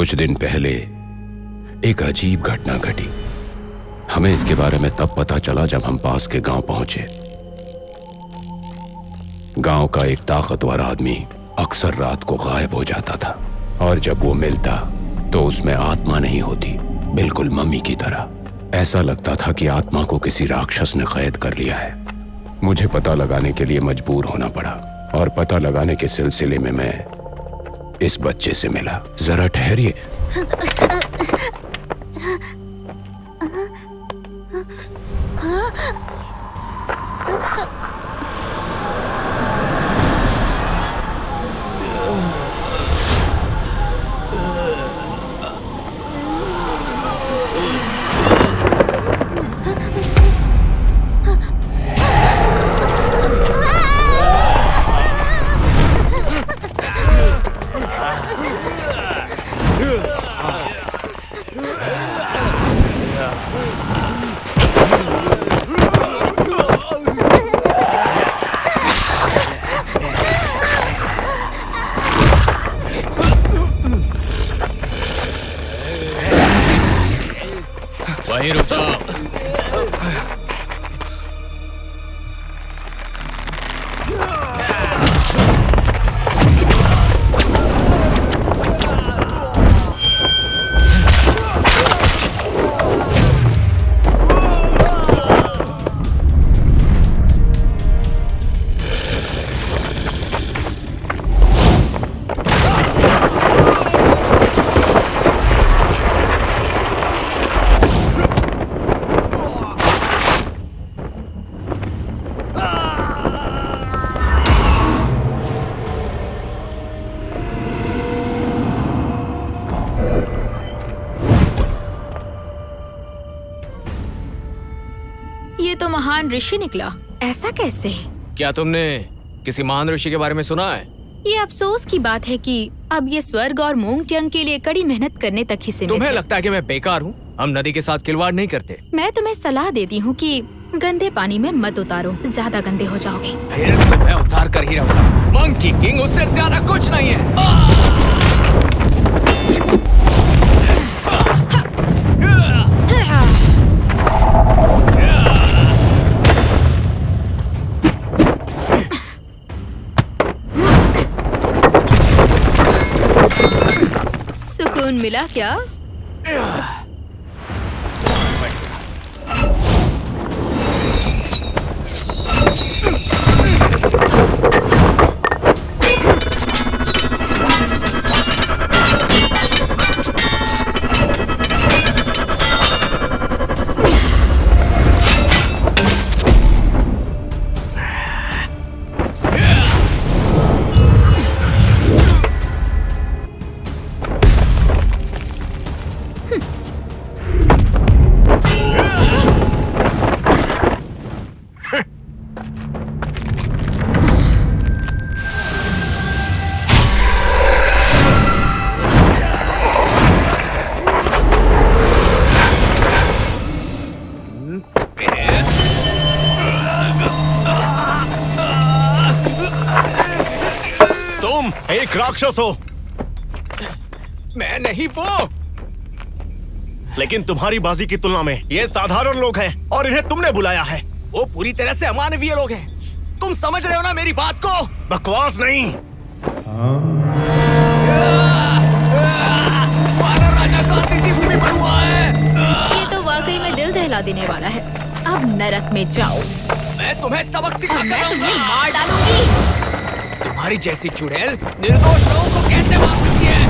कुछ दिन पहले एक अजीब घटना घटी। हमें इसके बारे में तब पता चला जब हम पास के गांव पहुंचे। गांव का एक ताकतवर आदमी अक्सर रात को गायब हो जाता था और जब वो मिलता तो उसमें आत्मा नहीं होती, बिल्कुल मम्मी की तरह। ऐसा लगता था कि आत्मा को किसी राक्षस ने कैद कर लिया है। मुझे पता लगाने के लिए मजबूर होना पड़ा और पता लगाने के सिलसिले में मैं इस बच्चे से मिला। जरा ठहरिए। वहीं रुक जाओ। ये तो महान ऋषि निकला। ऐसा कैसे? क्या तुमने किसी महान ऋषि के बारे में सुना है? ये अफसोस की बात है कि अब ये स्वर्ग और मोंगटियांग के लिए कड़ी मेहनत करने तक ही सीमित तुम्हें है। लगता है कि मैं बेकार हूँ? हम नदी के साथ खिलवाड़ नहीं करते। मैं तुम्हें सलाह देती हूँ कि गंदे पानी में मत उतारो, ज्यादा गंदे हो जाओगे। फिर तो मैं उतार कर ही रहूँगा। मंकी किंग उससे ज्यादा कुछ नहीं है। सुकून मिला क्या? तुम एक राक्षस हो। मैं नहीं वो। लेकिन तुम्हारी बाजी की तुलना में ये साधारण लोग हैं और इन्हें तुमने बुलाया है। वो पूरी तरह से अमानवीय लोग हैं। तुम समझ रहे हो ना मेरी बात को? बकवास नहीं। वानर राजा का इसी भूमि पर हुआ है। ये तो वाकई में दिल दहला देने वाला है। अब नरक में जाओ। मैं तुम्हें सबक सिखा मैं कर तुम्हें मार डालूंगी। तुम्हारी जैसी चुड़ैल निर्दोष लोगों को कैसे मार सकती है?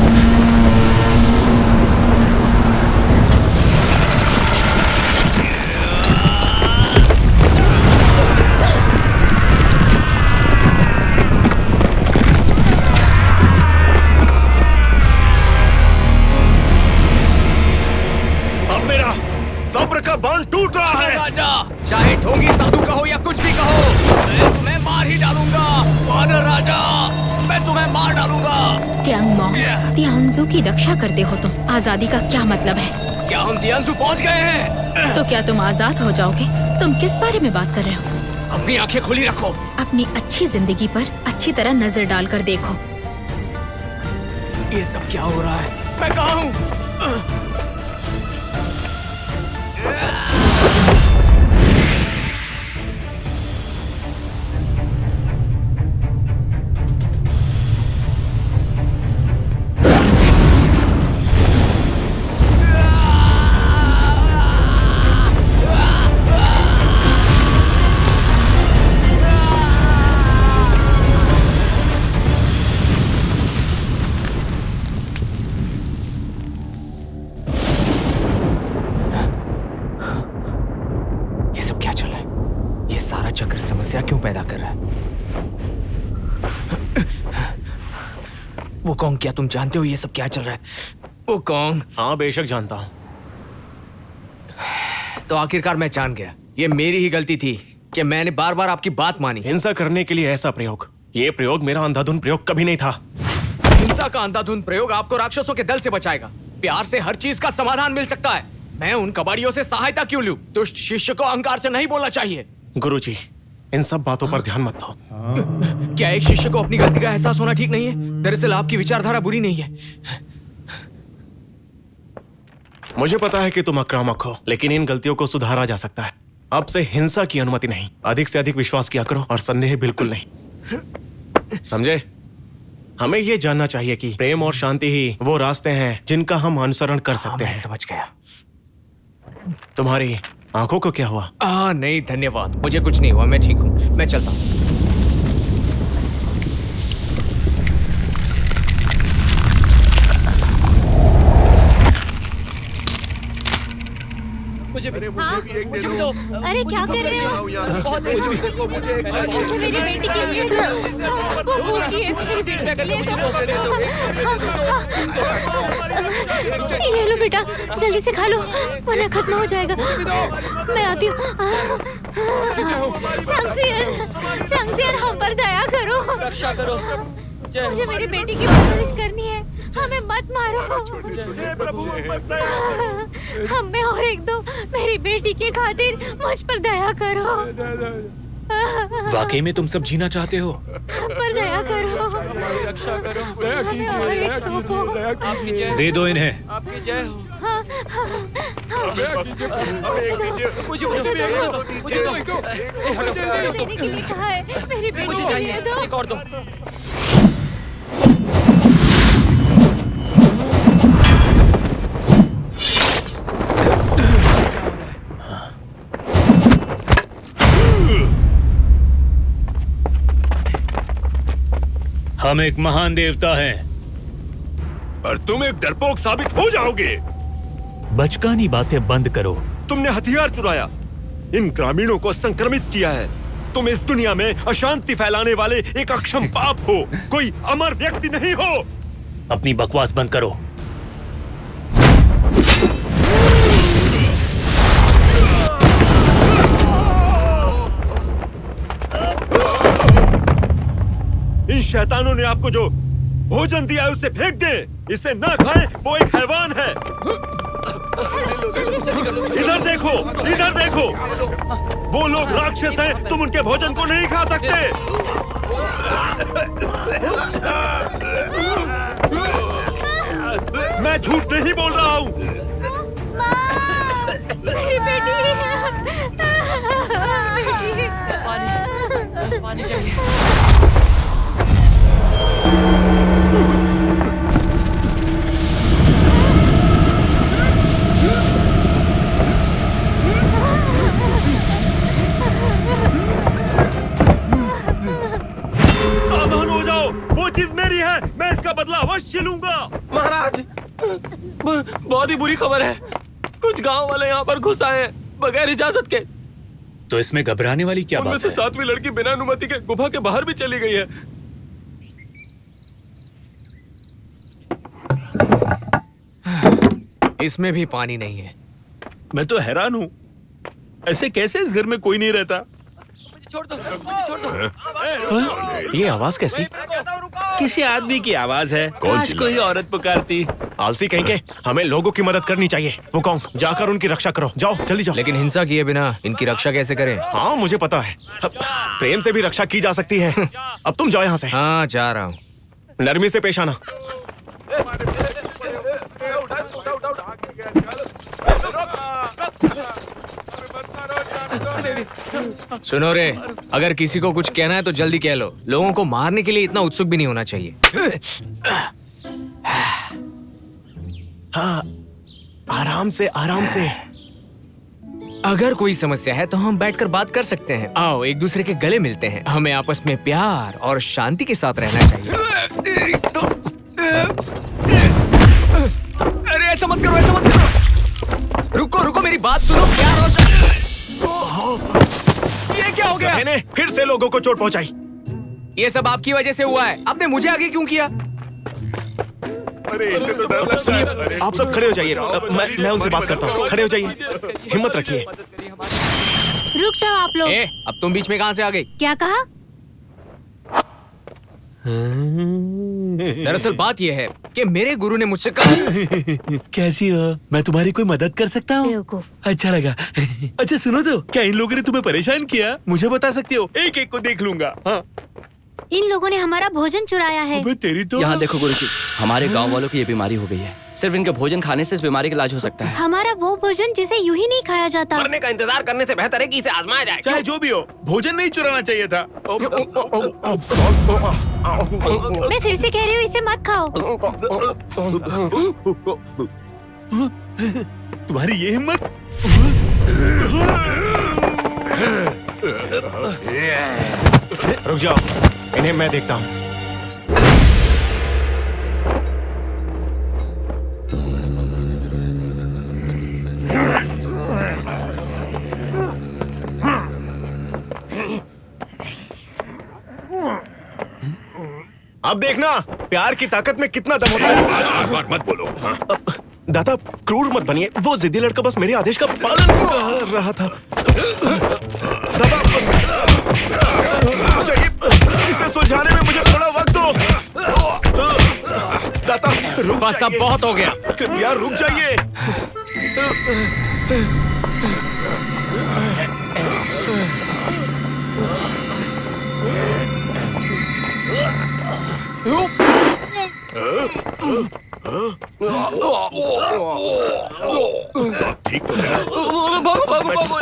अब मेरा सब्र का बांध टूट रहा है। राजा, चाहे ढोंगी साधु कहो या कुछ भी कहो, मैं तुम्हें मार ही डालूंगा। वानर राजा, मैं तुम्हें मार डालूंगा। ट्यांग मोंग, तियांजू की रक्षा करते हो तुम। आजादी का क्या मतलब है? क्या हम तियांजू पहुंच गए हैं? तो क्या तुम आजाद हो जाओगे? तुम किस बारे में बात कर रहे हो? अपनी आंखें खुली रखो। अपनी अच्छी जिंदगी पर अच्छी तरह नजर डालकर देखो। ये सब क्या हो रहा है? मैं कहाँ हूँ? चक्र समस्या क्यों पैदा कर रहा है? वो कौन, क्या तुम जानते हो ये सब क्या चल रहा है? वो कौन? हाँ बेशक जानता हूँ। तो आखिरकार मैं जान गया, ये मेरी ही गलती थी कि मैंने बार बार आपकी बात मानी। हिंसा करने के लिए ऐसा प्रयोग, ये प्रयोग मेरा अंधाधुंध प्रयोग कभी नहीं था। हिंसा का अंधाधुंध प्रयोग आपको राक्षसों के दल से बचाएगा। प्यार से हर चीज का समाधान मिल सकता है। मैं उन कबाड़ियों से सहायता क्यों लूं? दुष्ट शिष्य को अहंकार से नहीं बोलना चाहिए। गुरुजी, इन सब बातों पर ध्यान मत दो। क्या एक शिष्य को अपनी गलती का एहसास होना ठीक नहीं है? दरअसल आपकी विचारधारा बुरी नहीं है। मुझे पता है कि तुम आक्रामक हो, लेकिन इन गलतियों को सुधारा जा सकता है। अब से हिंसा की अनुमति नहीं, अधिक से अधिक विश्वास किया करो और संदेह बिल्कुल नहीं। समझे? हमें यह जानना चाहिए कि प्रेम और शांति ही वो रास्ते हैं जिनका हम अनुसरण कर सकते हैं। समझ गया। तुम्हारी आंखों को क्या हुआ? नहीं धन्यवाद, मुझे कुछ नहीं हुआ, मैं ठीक हूँ, मैं चलता हूँ। मुझे भी दो। अरे क्या कर रहे हो? मुझे मेरी बेटी की वो भूखी है, मेरी बेटी के लिए ये लो बेटा, जल्दी से खा लो वरना खत्म हो जाएगा। मैं आती हूँ। शंक्सियर हम पर दया करो, रक्षा करो। मुझे मेरी बेटी की परवरिश करनी है, हमें मत मारो। हम में और एक दो मेरी बेटी के खातिर मुझ पर दया करो। वाकई में तुम सब जीना चाहते हो? पर दया करो, रक्षा करो। हमें और एक सौंपो। आपकी जय। दे दो इन्हें। आपकी जय हो। मुझे देने के लिए कहा है, मेरी बेटी मुझे चाहिए, एक और दो। हम एक महान देवता हैं। पर तुम एक डरपोक साबित हो जाओगे। बचकानी बातें बंद करो। तुमने हथियार चुराया, इन ग्रामीणों को संक्रमित किया है। तुम इस दुनिया में अशांति फैलाने वाले एक अक्षम पाप हो, कोई अमर व्यक्ति नहीं हो। अपनी बकवास बंद करो। इन शैतानों ने आपको जो भोजन दिया है उसे फेंक दे। इसे ना खाएं, वो एक हैवान है। इधर देखो, इधर देखो, वो लोग राक्षस हैं, तुम उनके भोजन को नहीं खा सकते। मैं झूठ नहीं बोल रहा हूँ। मेरी बेटी। पानी चाहिए। सावधान हो जाओ, वो चीज मेरी है, मैं इसका बदला अवश्य लूंगा। महाराज, बहुत ही बुरी खबर है। कुछ गांव वाले यहाँ पर घुस आए हैं बगैर इजाजत के। तो इसमें घबराने वाली क्या उनमें बात से है? 7वीं लड़की बिना अनुमति के गुफा के बाहर भी चली गई है। इसमें भी पानी नहीं है। मैं तो हैरान हूँ, ऐसे कैसे इस घर में कोई नहीं रहता। छोड़ दो, छोड़ दो। ये आवाज कैसी? किसी आदमी की आवाज है। काश कोई औरत पुकारती। आलसी कहेंगे, हमें लोगों की मदद करनी चाहिए। वो कौन? जाकर उनकी रक्षा करो, जाओ जल्दी जाओ। लेकिन हिंसा किए बिना इनकी रक्षा कैसे करें? हाँ मुझे पता है, प्रेम से भी रक्षा की जा सकती है। अब तुम जाओ यहाँ से। हाँ जा रहा हूँ। नरमी से पेश आना। सुनो रे, अगर किसी को कुछ कहना है तो जल्दी कह लो। लोगों को मारने के लिए इतना उत्सुक भी नहीं होना चाहिए। हाँ, आराम से आराम से। अगर कोई समस्या है तो हम बैठकर बात कर सकते हैं। आओ एक दूसरे के गले मिलते हैं। हमें आपस में प्यार और शांति के साथ रहना चाहिए। अरे ऐसा मत करो, ऐसा मत करो। रुको रुको, मेरी बात सुनो। प्यार और ये क्या हो गया? मैंने फिर से लोगों को चोट पहुंचाई। ये सब आपकी वजह से हुआ है। आपने मुझे आगे क्यों किया? अरे इससे तो डर लगता है। अरे, आप सब खड़े हो जाइए। मैं उनसे बात करता हूँ। खड़े हो जाइए, हिम्मत रखिए। रुक जाओ आप लोग। अब तुम बीच में कहां से आ गई? क्या कहा? दरअसल बात यह है कि मेरे गुरु ने मुझसे कहा। कैसी हो? मैं तुम्हारी कोई मदद कर सकता हूँ? बेवकूफ। अच्छा लगा। अच्छा सुनो तो, क्या इन लोगों ने तुम्हें परेशान किया? मुझे बता सकते हो, एक एक को देख लूंगा। हाँ। इन लोगों ने हमारा भोजन चुराया है। अबे तेरी तो। यहाँ देखो गुरुजी, हमारे गांव वालों को ये बीमारी हो गई है। सिर्फ इनके भोजन खाने से इस बीमारी का इलाज हो सकता है। हमारा वो भोजन जिसे यूं ही नहीं खाया जाता। मरने का इंतजार करने से बेहतर है कि इसे आजमाया जाए। चाहे जो भी हो, भोजन नहीं चुराना चाहिए था। मैं फिर से कह रही हूँ, इसे मत खाओ। तुम्हारी ये हिम्मत? रुक जाओ, इन्हें मैं देखता हूँ। अब देखना प्यार की ताकत में कितना दम होता है। बार मत बोलो। हाँ? दादा क्रूर मत बनिए। वो जिद्दी लड़का बस मेरे आदेश का पालन कर रहा था। दादा चाहिए, इसे सुलझाने में मुझे थोड़ा वक्त दो। दादा रुक बस अब जाइए। बहुत हो गया। कृपया रुक जाइए। ठीक तो है।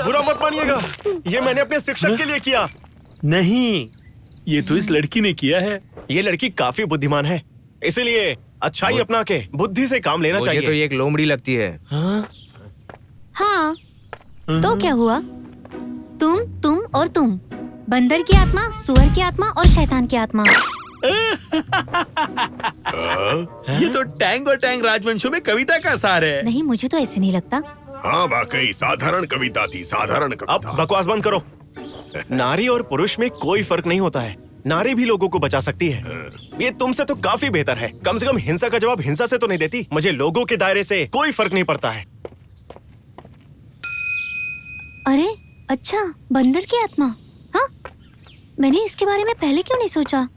बुरा मत मानिएगा, ये मैंने अपने शिक्षक के लिए किया। नहीं, ये तो इस लड़की ने किया है। ये लड़की काफी बुद्धिमान है, इसीलिए अच्छाई अपना के बुद्धि से काम लेना मुझे चाहिए। तो ये एक लोमड़ी लगती है। हाँ? हाँ, तो क्या हुआ? तुम और तुम, बंदर की आत्मा, सुअर की आत्मा और शैतान की आत्मा। ये तो टैंग और टैंग राजवंशों में कविता का सार है। नहीं, मुझे तो ऐसे नहीं लगता। हाँ वाकई साधारण कविता थी, साधारण अब कविता। बकवास बंद करो। नारी और पुरुष में कोई फर्क नहीं होता है। नारी भी लोगों को बचा सकती है। ये तुमसे तो काफी बेहतर है। कम से कम हिंसा का जवाब हिंसा से तो नहीं देती। मुझे लोगों के दायरे से कोई फर्क नहीं पड़ता है। अरे अच्छा, बंदर की आत्मा। हाँ, मैंने इसके बारे में पहले क्यों नहीं सोचा?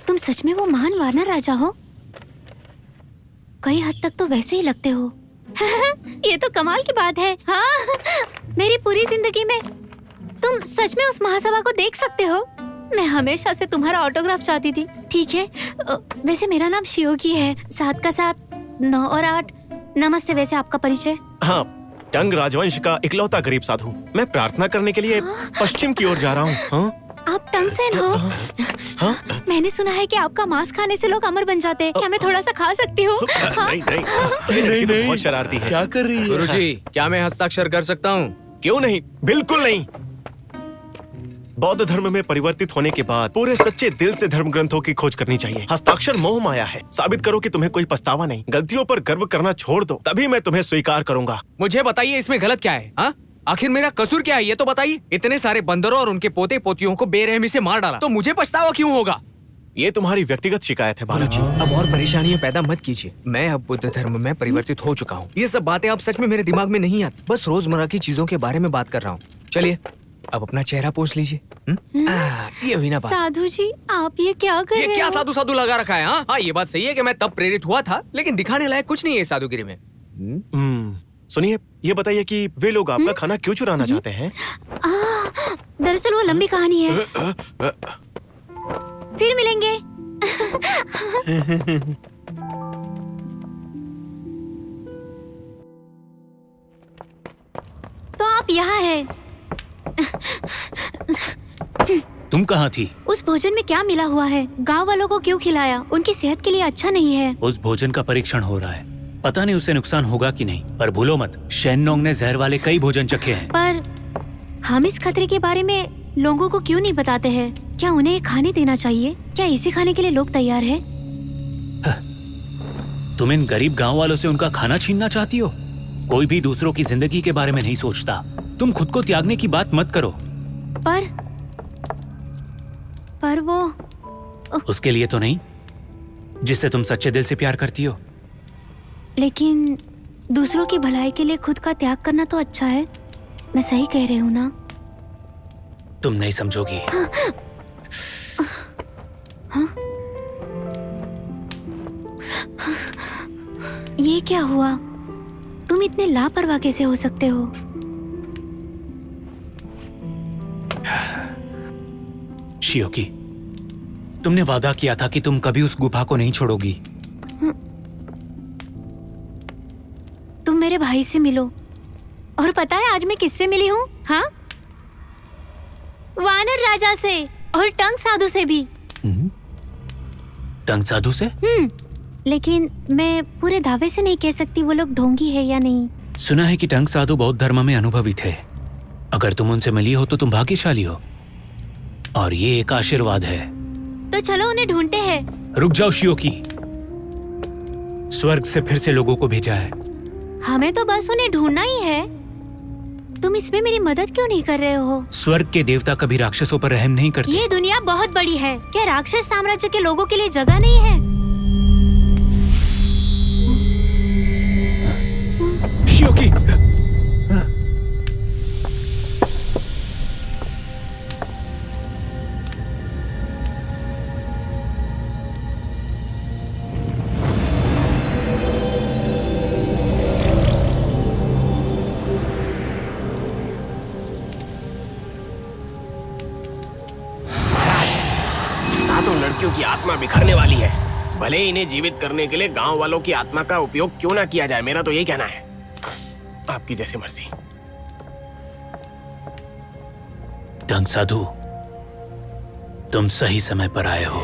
तुम सच में वो महान वानर राजा हो? कई हद तक तो वैसे ही लगते हो। ये तो कमाल की बात है। हाँ, मेरी पूरी जिंदगी में तुम सच में उस महासभा को देख सकते हो। मैं हमेशा से तुम्हारा ऑटोग्राफ चाहती थी। ठीक है, वैसे मेरा नाम शियोगी है। 7 का 7, 9 और 8। नमस्ते। वैसे आपका परिचय? हाँ, टंग राजवंश का इकलौता गरीब साधु। मैं प्रार्थना करने के लिए पश्चिम की ओर जा रहा हूँ। हाँ? आप टंगसेन हो? हाँ? मैंने सुना है कि आपका मांस खाने से लोग अमर बन जाते हैं। क्या मैं थोड़ा सा खा सकती हूँ? हाँ? नहीं नहीं, ये लड़की तो बहुत शरारती है। क्या कर रही है? गुरुजी, क्या मैं हस्ताक्षर कर सकता हूँ? क्यों नहीं, बिल्कुल नहीं। बौद्ध धर्म में परिवर्तित होने के बाद पूरे सच्चे दिल से धर्म ग्रंथों की खोज करनी चाहिए। हस्ताक्षर मोह माया है। साबित करो कि तुम्हें कोई पछतावा नहीं। गलतियों पर गर्व करना छोड़ दो, तभी मैं तुम्हें स्वीकार करूंगा। मुझे बताइए इसमें गलत क्या है? हाँ, आखिर मेरा कसूर क्या है ये तो बताइए। इतने सारे बंदरों और उनके पोते पोतियों को बेरहमी से मार डाला, तो मुझे पछतावा क्यों होगा? ये तुम्हारी व्यक्तिगत शिकायत है बालाजी। अब और परेशानियां पैदा मत कीजिए। मैं अब बुद्ध धर्म में परिवर्तित हो चुका हूँ। ये सब बातें अब सच में मेरे दिमाग में नहीं आती। बस रोजमर्रा की चीजों के बारे में बात कर रहा हूँ। चलिए अब अपना चेहरा पोंछ लीजिए। ये हुई ना बात। साधु जी, आप ये क्या कर ये रहे क्या हो? साधु साधु लगा रखा है? हाँ, ये बात सही है कि मैं तब प्रेरित हुआ था, लेकिन दिखाने लायक कुछ नहीं है साधुगिरी में। सुनिए, ये बताइए कि वे लोग आपका खाना क्यों चुराना चाहते हैं? दरअसल वो लंबी कहानी है। फिर मिलेंगे। आप यहाँ है। तुम कहाँ थी? उस भोजन में क्या मिला हुआ है? गांव वालों को क्यों खिलाया? उनकी सेहत के लिए अच्छा नहीं है। उस भोजन का परीक्षण हो रहा है, पता नहीं उससे नुकसान होगा कि नहीं, पर भूलो मत, शेननोंग ने जहर वाले कई भोजन चखे हैं। पर हम इस खतरे के बारे में लोगों को क्यों नहीं बताते हैं? क्या उन्हें ये खाने देना चाहिए? क्या इसे खाने के लिए लोग तैयार हैं? तुम इन गरीब गांव वालों से उनका खाना छीनना चाहती हो? कोई भी दूसरों की जिंदगी के बारे में नहीं सोचता। तुम खुद को त्यागने की बात मत करो। पर वो उसके लिए तो नहीं जिससे तुम सच्चे दिल से प्यार करती हो। लेकिन दूसरों की भलाई के लिए खुद का त्याग करना तो अच्छा है। मैं सही कह रही हूँ ना? तुम नहीं समझोगी। ये क्या हुआ? तुम इतने लापरवाह कैसे हो सकते हो? शियोकी, तुमने वादा किया था कि तुम कभी उस गुफा को नहीं छोड़ोगी। तुम मेरे भाई से मिलो। और पता है आज मैं किससे मिली हूँ? हाँ, वानर राजा से और टंग साधु से भी। टंग साधु से? लेकिन मैं पूरे दावे से नहीं कह सकती वो लोग ढोंगी है या नहीं। सुना है कि टंग साधु बौद्ध धर्म में अनुभवी थे। अगर तुम उनसे मिली हो तो तुम भाग्यशाली हो, और ये एक आशीर्वाद है। तो चलो उन्हें ढूंढते हैं। रुक जाओ शियोकी, स्वर्ग से फिर से लोगों को भेजा है। हमें तो बस उन्हें ढूंढना ही है। तुम इसमें मेरी मदद क्यों नहीं कर रहे हो? स्वर्ग के देवता कभी राक्षसों पर रहम नहीं करते। ये दुनिया बहुत बड़ी है। क्या राक्षस साम्राज्य के लोगों के लिए जगह नहीं है? शियोकी, सातों लड़कियों की आत्मा बिखरने वाली है। भले ही इन्हें जीवित करने के लिए गांव वालों की आत्मा का उपयोग क्यों ना किया जाए, मेरा तो यही कहना है। आपकी जैसी मर्जी। टंग साधु, तुम सही समय पर आए हो।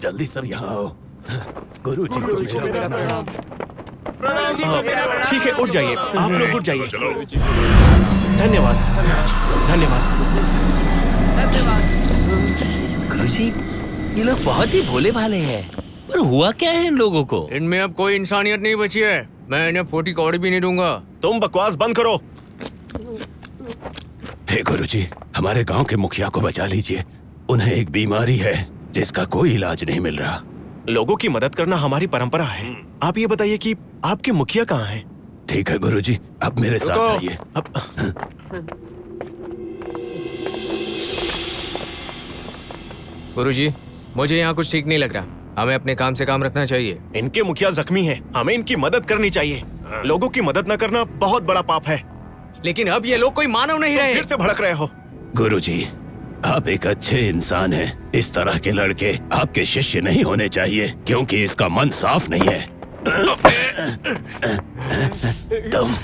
जल्दी सब यहाँ आओ। गुरुजी को मेरा प्रणाम। ठीक है, उठ जाइए, आप लोग उठ जाइए। धन्यवाद, धन्यवाद। गुरुजी, ये लोग बहुत ही भोले भाले हैं, पर हुआ क्या है इन लोगों को? इनमें अब कोई इंसानियत नहीं बची है। मैं इन्हें 40 कौड़ी भी नहीं दूंगा। तुम बकवास बंद करो। हे गुरुजी, हमारे गांव के मुखिया को बचा लीजिए। उन्हें एक बीमारी है जिसका कोई इलाज नहीं मिल रहा। लोगों की मदद करना हमारी परंपरा है। आप ये बताइए कि आपके मुखिया कहाँ हैं? ठीक है गुरुजी, अब मेरे साथ आइए। गुरुजी, मुझे यहाँ कुछ ठीक नहीं लग रहा। हमें अपने काम से काम रखना चाहिए। इनके मुखिया जख्मी हैं, हमें इनकी मदद करनी चाहिए। लोगों की मदद न करना बहुत बड़ा पाप है। लेकिन अब ये लोग कोई मानव नहीं रहे। फिर से भड़क रहे हो। गुरुजी, आप एक अच्छे इंसान हैं। इस तरह के लड़के आपके शिष्य नहीं होने चाहिए, क्योंकि इसका मन साफ नहीं है। तुम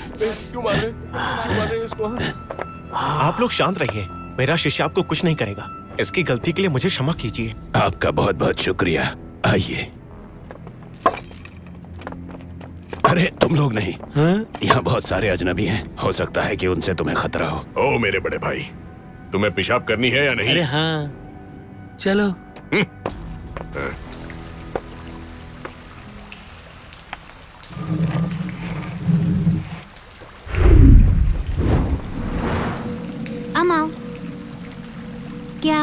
आप लोग शांत रहिए। मेरा शिष्य आपको कुछ नहीं करेगा। इसकी गलती के लिए मुझे क्षमा कीजिए। आपका बहुत बहुत शुक्रिया। आइए। अरे तुम लोग नहीं, यहाँ बहुत सारे अजनबी हैं। हो सकता है कि उनसे तुम्हें खतरा हो। ओ मेरे बड़े भाई, तुम्हें पेशाब करनी है या नहीं? अरे हाँ, चलो। अमाओ, क्या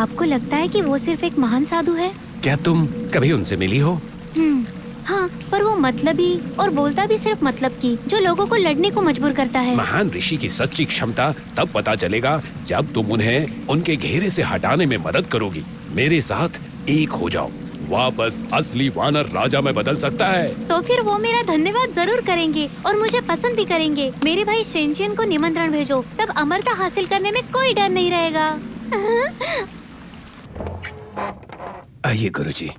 आपको लगता है कि वो सिर्फ एक महान साधु है? क्या तुम कभी उनसे मिली हो? हाँ, पर वो मतलबी और बोलता भी सिर्फ मतलब की, जो लोगों को लड़ने को मजबूर करता है। महान ऋषि की सच्ची क्षमता तब पता चलेगा जब तुम उन्हें उनके घेरे से हटाने में मदद करोगी। मेरे साथ एक हो जाओ, वापस असली वानर राजा में बदल सकता है। तो फिर वो मेरा धन्यवाद जरूर करेंगे और मुझे पसंद भी करेंगे। मेरे भाई शेनशियन को निमंत्रण भेजो, तब अमरता हासिल करने में कोई डर नहीं रहेगा। आइए गुरुजी।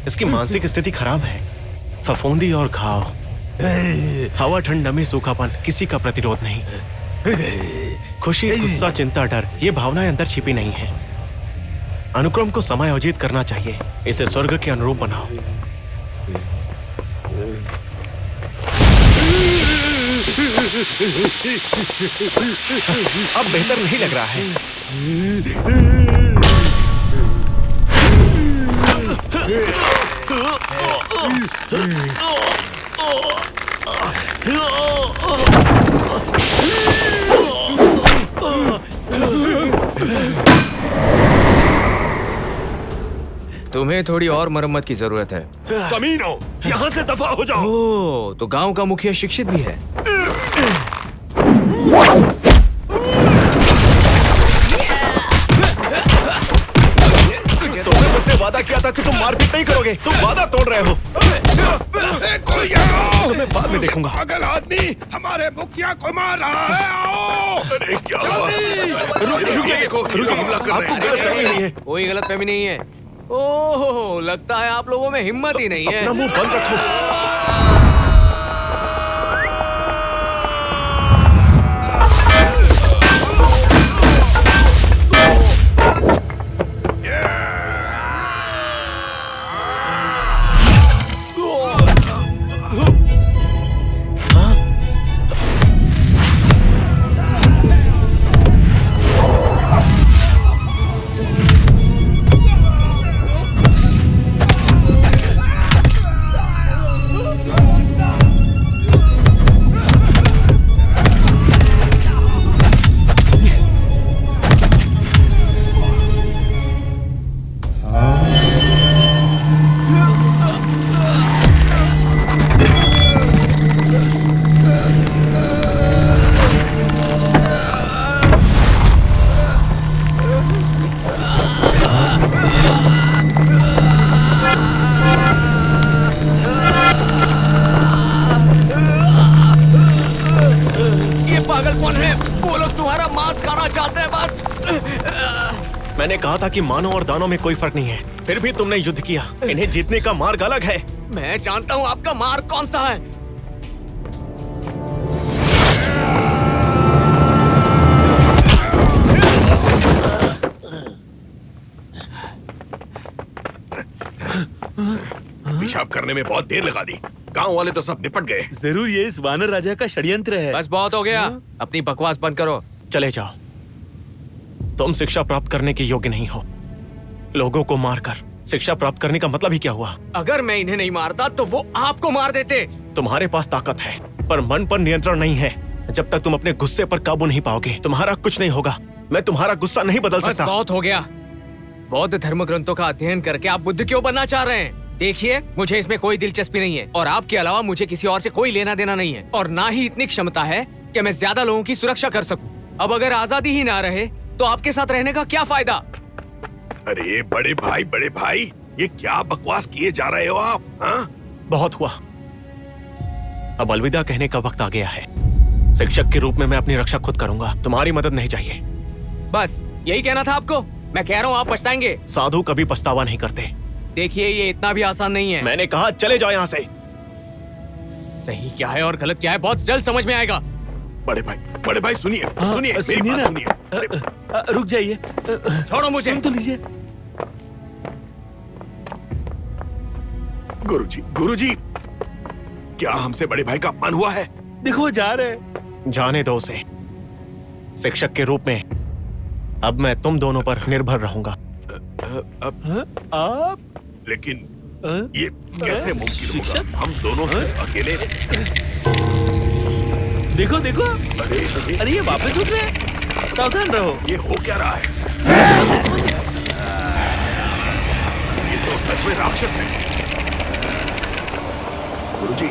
इसकी मानसिक स्थिति खराब है। फफूंदी और घाव, हवा, ठंड, नमी, सूखापन, किसी का प्रतिरोध नहीं। खुशी, गुस्सा, चिंता, डर, ये भावनाएं अंदर छिपी नहीं है। अनुक्रम को समायोजित करना चाहिए। इसे स्वर्ग के अनुरूप बनाओ। अब बेहतर नहीं लग रहा है। तुम्हें थोड़ी और मरम्मत की जरूरत है। कमीनो, यहाँ से दफा हो जाओ। ओ, तो गांव का मुखिया शिक्षित भी है। तुमने मुझसे वादा किया था कि तुम मारपीट नहीं करोगे। तुम वादा तोड़ रहे हो। तुम्हें बाद में देखूंगा। पागल आदमी हमारे मुखिया को मार रहा है। आओ। अरे क्या हुआ? देखो, हमला कर रहे हैं। गलतफहमी हुई है। कोई गलतफहमी नहीं है। ओह, लगता है आप लोगों में हिम्मत ही नहीं है। अपना मुंह बंद रखो। मैंने कहा था कि मानव और दानव में कोई फर्क नहीं है, फिर भी तुमने युद्ध किया। इन्हें जीतने का मार्ग अलग है। मैं जानता हूँ आपका मार्ग कौन सा है। पेशाब करने में बहुत देर लगा दी। गांव वाले तो सब निपट गए। जरूर ये इस वानर राजा का षड्यंत्र है। बस बहुत हो गया, अपनी बकवास बंद करो। चले जाओ। तुम शिक्षा प्राप्त करने के योग्य नहीं हो। लोगों को मारकर शिक्षा प्राप्त करने का मतलब ही क्या हुआ? अगर मैं इन्हें नहीं मारता तो वो आपको मार देते। तुम्हारे पास ताकत है, पर मन पर नियंत्रण नहीं है। जब तक तुम अपने गुस्से पर काबू नहीं पाओगे, तुम्हारा कुछ नहीं होगा। मैं तुम्हारा गुस्सा नहीं बदल सकता। बहुत हो गया। बौद्ध धर्म ग्रंथों का अध्ययन करके आप बुद्ध क्यों बनना चाह रहे हैं? देखिए, मुझे इसमें कोई दिलचस्पी नहीं है और आपके अलावा मुझे किसी और से कोई लेना देना नहीं है, और ना ही इतनी क्षमता है कि मैं ज्यादा लोगों की सुरक्षा कर सकूं। अब अगर आजादी ही ना रहे तो आपके साथ रहने का क्या फायदा? अरे बड़े भाई, ये क्या बकवास किए जा रहे हो आप? हाँ? बहुत हुआ। अब अलविदा कहने का वक्त आ गया है। शिक्षक के रूप में मैं अपनी रक्षा खुद करूंगा। तुम्हारी मदद नहीं चाहिए। बस यही कहना था आपको? मैं कह रहा हूँ आप पछताएंगे। साधु कभी पछतावा नहीं करते। देखिए, ये इतना भी आसान नहीं है। मैंने कहा चले जाओ यहाँ से। सही क्या है और गलत क्या है बहुत जल्द समझ में आएगा। बड़े भाई सुनिए, मेरी बात सुनिए। रुक जाइए, छोड़ो मुझे। सुन तो लीजिए। गुरुजी, क्या हमसे बड़े भाई का अपमान हुआ है? देखो जा रहे। जाने दो उसे। शिक्षक के रूप में अब मैं तुम दोनों पर निर्भर रहूंगा। आप? लेकिन ये कैसे मुमकिन होगा? हम दोनों से अकेले। देखो अरे ये वापस उठ रहे हैं। सावधान रहो। ये हो क्या रहा है? ये तो सच में राक्षस है। गुरुजी,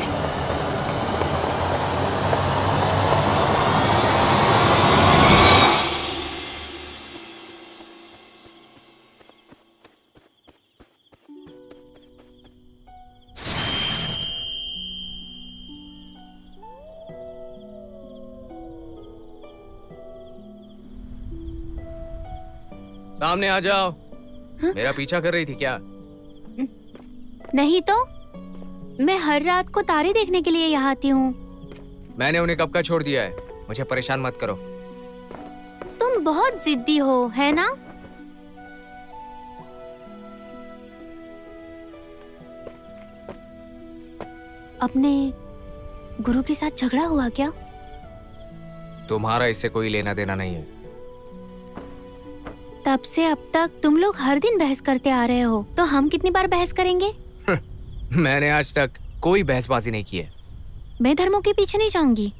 सामने आ जाओ। मेरा पीछा कर रही थी क्या? नहीं तो मैं हर रात को तारे देखने के लिए यहाँ आती हूँ। मैंने उन्हें कब का छोड़ दिया है, मुझे परेशान मत करो। तुम बहुत जिद्दी हो, है ना? अपने गुरु के साथ झगड़ा हुआ क्या? तुम्हारा इससे कोई लेना देना नहीं है। तब से अब तक तुम लोग हर दिन बहस करते आ रहे हो, तो हम कितनी बार बहस करेंगे? मैंने आज तक कोई बहसबाजी नहीं की है। मैं धर्मों के पीछे नहीं जाऊंगी।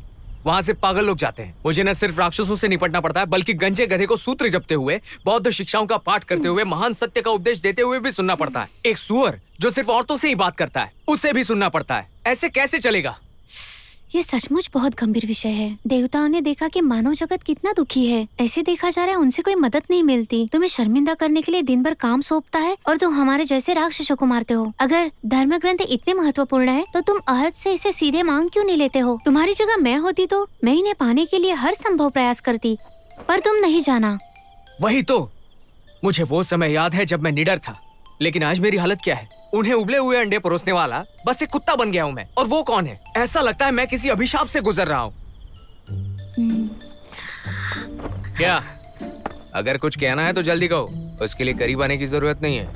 वहाँ सिर्फ पागल लोग जाते हैं। मुझे न सिर्फ राक्षसों से निपटना पड़ता है, बल्कि गंजे गधे को सूत्र जपते हुए, बौद्ध शिक्षाओं का पाठ करते हुए, महान सत्य का उपदेश देते हुए भी सुनना पड़ता है। एक सुअर जो सिर्फ औरतों से ही बात करता है, उसे भी सुनना पड़ता है। ऐसे कैसे चलेगा? ये सचमुच बहुत गंभीर विषय है। देवताओं ने देखा कि मानव जगत कितना दुखी है। ऐसे देखा जा रहा है उनसे कोई मदद नहीं मिलती। तुम्हें शर्मिंदा करने के लिए दिन भर काम सौंपता है और तुम हमारे जैसे राक्षसों को मारते हो। अगर धर्म ग्रंथ इतने महत्वपूर्ण है तो तुम अर्थ से इसे सीधे मांग क्यों नहीं लेते हो? तुम्हारी जगह मैं होती तो मैं इन्हें पाने के लिए हर संभव प्रयास करती, पर तुम नहीं जाना। वही तो, मुझे वो समय याद है जब मैं निडर था, लेकिन आज मेरी हालत क्या है? उन्हें उबले हुए अंडे परोसने वाला बस एक कुत्ता बन गया हूँ मैं। और वो कौन है? ऐसा लगता है मैं किसी अभिशाप से गुजर रहा हूँ। क्या? अगर कुछ कहना है तो जल्दी कहो, उसके लिए करीब आने की जरूरत नहीं है।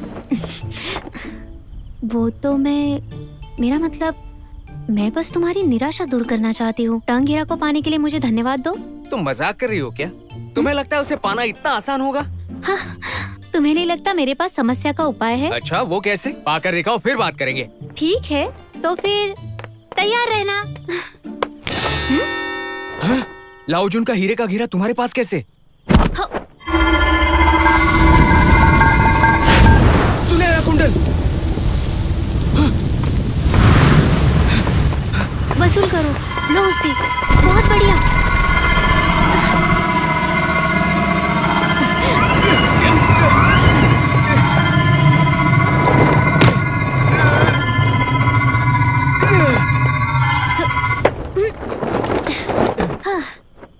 वो तो मेरा मतलब, मैं बस तुम्हारी निराशा दूर करना चाहती हूँ। टांगेरा को पाने के लिए मुझे धन्यवाद दो। तुम मजाक कर रही हो क्या? तुम्हें लगता है उसे पाना इतना आसान होगा? हाँ, तुम्हें नहीं लगता मेरे पास समस्या का उपाय है? अच्छा, वो कैसे? पाकर दिखाओ, फिर बात करेंगे। ठीक है, तो फिर तैयार रहना। हाँ? लाओजुन का हीरे का घेरा तुम्हारे पास कैसे? सुनहरा कुंडल। वसूल करो, लो उसे। बहुत बढ़िया।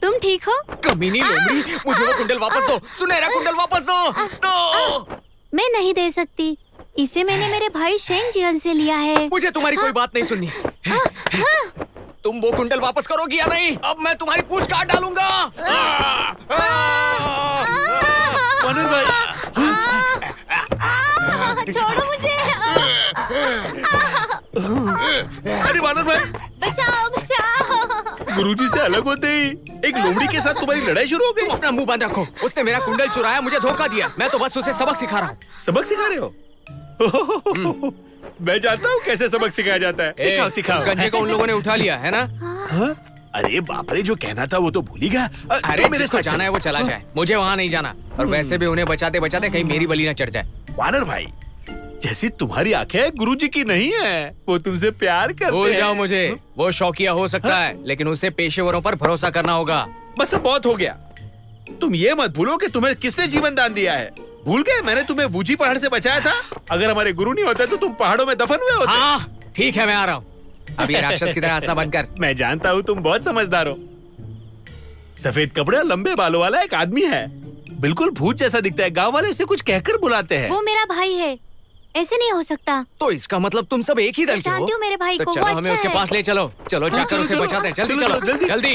तुम ठीक हो? कमीनी लोमड़ी, मुझे वो कुंडल वापस दो। सुनहरा कुंडल वापस दो। मैं नहीं दे सकती, इसे मैंने मेरे भाई शेंग जियन से लिया है। मुझे तुम्हारी कोई बात नहीं सुननी। तुम वो कुंडल वापस करोगी या नहीं? अब मैं तुम्हारी पूंछ काट डालूंगा। वानर भाई, छोड़ो मुझे। अरे वानर भाई, बचाओ बचाओ। गुरुजी से अलग होते ही एक लोमड़ी के साथ तुम्हारी लड़ाई शुरू हो गई। अपना मुंह बंद रखो। उसने मेरा कुंडल चुराया, मुझे धोखा दिया। मैं तो बस उसे सबक सिखा रहा हूँ। सबक सिखा रहे हो? मैं जानता हूँ कैसे सबक सिखाया जाता है। सिखाओ सिखाओ। उस गंजे को उन लोगों ने उठा लिया है ना? अरे बाप रे, जो कहना था वो तो भूल ही गया। अरे मेरे साथ जाना है वो चला जाए, मुझे वहाँ नहीं जाना। और वैसे भी उन्हें बचाते बचाते कहीं मेरी बलि न चढ़ जाए। वानर भाई, जैसी तुम्हारी आंखें गुरुजी की नहीं है, वो तुमसे प्यार करते हैं। भूल जाओ मुझे। वो शौकिया हो सकता है, लेकिन उसे पेशेवरों पर भरोसा करना होगा। बस अब बहुत हो गया। तुम ये मत भूलो कि तुम्हें किसने जीवन दान दिया है। भूल गए मैंने तुम्हें वूजी पहाड़ से बचाया था? अगर हमारे गुरु नहीं होते तो तुम पहाड़ों में दफन हुए होते। हाँ, ठीक है, मैं आ रहा हूँ। अब ये राक्षस की तरह हंसना बंद कर। मैं जानता हूँ तुम बहुत समझदार हो। सफेद कपड़े और लंबे बालों वाला एक आदमी है, बिल्कुल भूत जैसा दिखता है। गांव वाले उसे कुछ कहकर बुलाते हैं। वो मेरा भाई है, ऐसे नहीं हो सकता। तो इसका मतलब तुम सब एक ही दल के हो? जानती हूँ मेरे भाई तो को, चलो वो हमें अच्छा उसके है। पास ले चलो। चलो जाकर उसे बचाते हैं। जल्दी चलो, जल्दी।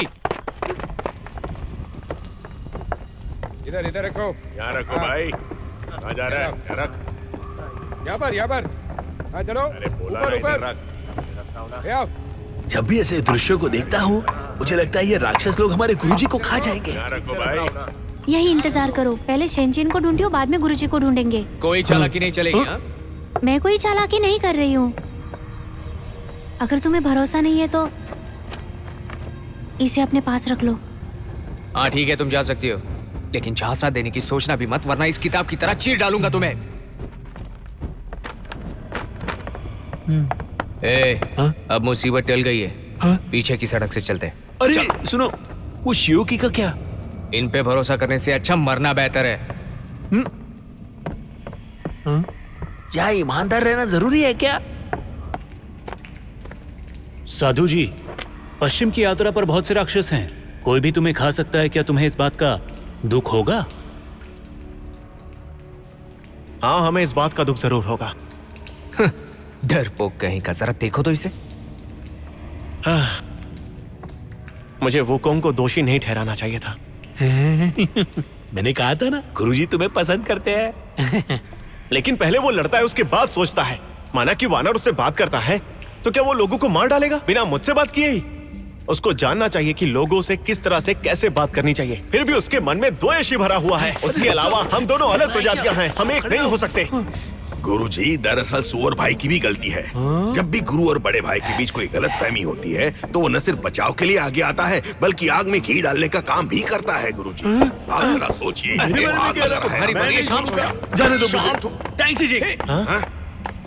इधर इधर रखो। यहाँ रखो भाई। कहाँ जा रहा है? यहाँ रख। यहाँ पर। हाँ चलो। अरे बोला ऊपर ना, ऊपर। इधर रख। ले आओ। जब भी ऐसे दृश्यों को देखता हूँ मुझे लगता है ये राक्षस लोग हमारे गुरुजी को खा जाएंगे। यहाँ रखो भाई। यही इंतजार करो, पहले शेंजिन को ढूंढियो, बाद में गुरुजी को ढूंढेंगे। कोई चालाकी नहीं चलेगी। हाँ? मैं कोई चालाकी नहीं कर रही हूँ। अगर तुम्हें भरोसा नहीं है तो इसे अपने पास रख लो। हाँ ठीक है, तुम जा सकती हो, लेकिन झांसा देने की सोचना भी मत, वरना इस किताब की तरह चीर डालूंगा तुम्हें। अब मुसीबत टल गई है। पीछे की सड़क से चलते हैं। अरे सुनो, वो शियोकी का क्या? इन पे भरोसा करने से अच्छा मरना बेहतर है। क्या ईमानदार रहना जरूरी है क्या? साधु जी, पश्चिम की यात्रा पर बहुत से राक्षस हैं। कोई भी तुम्हें खा सकता है। क्या तुम्हें इस बात का दुख होगा? हाँ, हमें इस बात का दुख जरूर होगा। डरपोक कहीं का, जरा देखो तो इसे। मुझे वुकोंग को दोषी नहीं ठहराना चाहिए था। मैंने कहा था ना गुरुजी तुम्हें पसंद करते हैं। लेकिन पहले वो लड़ता है, उसके बाद सोचता है। माना कि वानर उससे बात करता है तो क्या वो लोगों को मार डालेगा बिना मुझसे बात किए ही? उसको जानना चाहिए कि लोगों से किस तरह से कैसे बात करनी चाहिए। फिर भी उसके मन में द्वेष ही भरा हुआ है। उसके अलावा हम दोनों अलग प्रजातियां हैं, हम एक नहीं हो सकते। गुरुजी, दरअसल सुअर भाई की भी गलती है। जब भी गुरु और बड़े भाई के बीच कोई गलतफहमी होती है तो वो न सिर्फ बचाव के लिए आगे आता है बल्कि आग में घी डालने का काम भी करता है। गुरुजी, आप जरा सोचिए। आग लगा रहा है। जाने दो टैंग शीजिंग।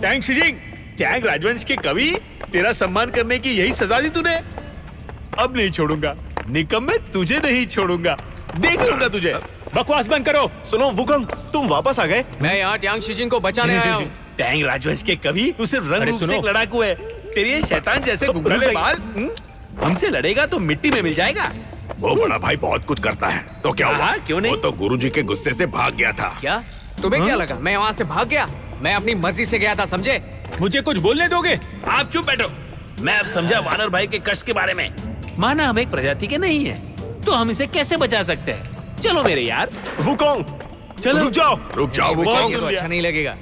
टैंग शीजिंग, टैंग राजवंश के कवि, तेरा सम्मान करने की यही सजा दी तूने। अब नहीं छोड़ूंगा निकम्मे, तुझे नहीं छोड़ूंगा, देख लूंगा तुझे। बकवास बंद करो। सुनो वुकोंग, तुम वापस आ गए। मैं यहाँ ट्यांग शीजिंग को बचाने आया हूँ। टैंग राजवंश के कवि, तू सिर्फ रंग रूप से एक लड़ाकू है। तेरे ये शैतान जैसे घुंघराले बाल हमसे लड़ेगा तो मिट्टी में मिल जाएगा। वो बड़ा भाई बहुत कुछ करता है, तो क्या हुआ? क्यों नहीं? वो तो गुरुजी के गुस्से से भाग गया था। क्या तुम्हें क्या लगा मैं वहाँ से भाग गया? मैं अपनी मर्जी से गया था, समझे? मुझे कुछ बोलने दोगे? आप चुप बैठो। मैं अब समझा वानर भाई के कष्ट के बारे में। माना हम एक प्रजाति के नहीं है तो हम इसे कैसे बचा सकते हैं? चलो मेरे यार। वुकोंग, चलो रुक जाओ ये वुकोंग। तो अच्छा नहीं लगेगा।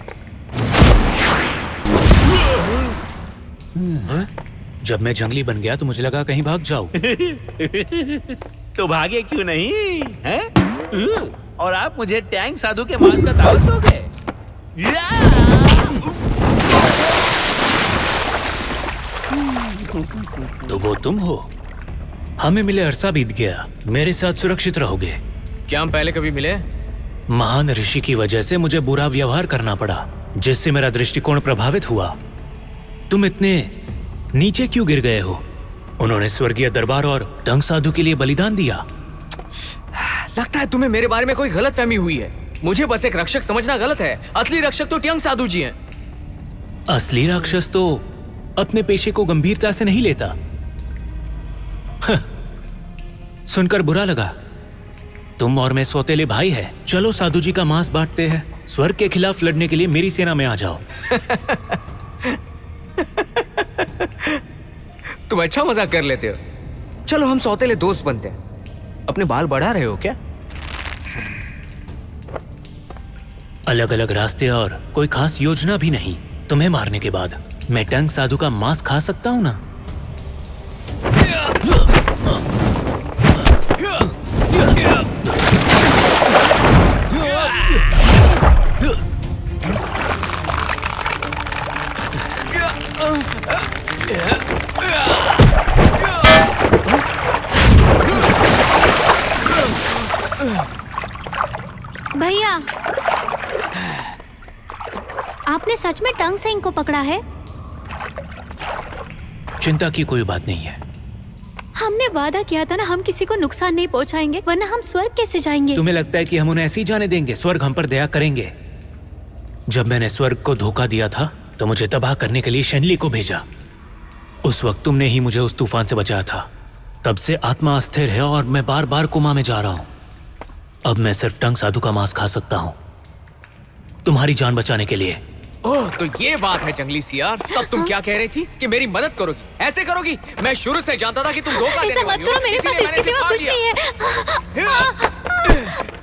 जब मैं जंगली बन गया तो मुझे लगा कहीं भाग जाऊं। तो भागे क्यों नहीं है? और आप मुझे टैंक साधु के मांस का दावत दोगे? तो वो तुम हो? हमें मिले अरसा बीत गया, मेरे साथ सुरक्षित रहोगे। क्या हम पहले कभी मिले? महान ऋषि की वजह से मुझे बुरा व्यवहार करना पड़ा, जिससे मेरा दृष्टिकोण प्रभावित हुआ। तुम इतने नीचे क्यों गिर गए हो? उन्होंने स्वर्गीय दरबार और टंग साधु के लिए बलिदान दिया। लगता है तुम्हें मेरे बारे में कोई गलतफहमी हुई है। मुझे बस एक रक्षक समझना गलत है। असली रक्षक तो ट्यांग साधु जी हैं। असली राक्षस तो अपने पेशे को गंभीरता से नहीं लेता। सुनकर बुरा लगा। तुम और मैं सौतेले भाई हैं। चलो साधु जी का मांस बांटते हैं। स्वर्ग के खिलाफ लड़ने के लिए मेरी सेना में आ जाओ। तुम अच्छा मजाक कर लेते हो। चलो हम सौतेले दोस्त बनते हैं। अपने बाल बढ़ा रहे हो क्या? अलग अलग रास्ते और कोई खास योजना भी नहीं। तुम्हें मारने के बाद मैं टंग साधु का मांस खा सकता हूं ना? भैया, आपने सच में टंग सिंह को पकड़ा है? चिंता की कोई बात नहीं है। हमने वादा किया था ना, हम किसी को नुकसान नहीं पहुंचाएंगे, वरना हम स्वर्ग कैसे जाएंगे? तुम्हें लगता है कि हम उन्हें ऐसे ही जाने देंगे? स्वर्ग हम पर दया करेंगे। जब मैंने स्वर्ग को धोखा दिया था तो मुझे तबाह करने के लिए शेनली को भेजा। उस वक्त तुमने ही मुझे उस तूफान से बचाया था। तब से आत्मा अस्थिर है और मैं बार बार कोमा में जा रहा हूं। अब मैं सिर्फ टंग साधु का मांस खा सकता हूं, तुम्हारी जान बचाने के लिए। ओह, तो ये बात है जंगली सियार। तब तुम क्या कह रही थी कि मेरी मदद करोगी? ऐसे करोगी? मैं शुरू से जानता था कि तुम धोखा देने ऐसा मत वाली हो। करो, मेरे पास इसीलिए इसके मैंने सिवा सिखा कुछ नहीं है।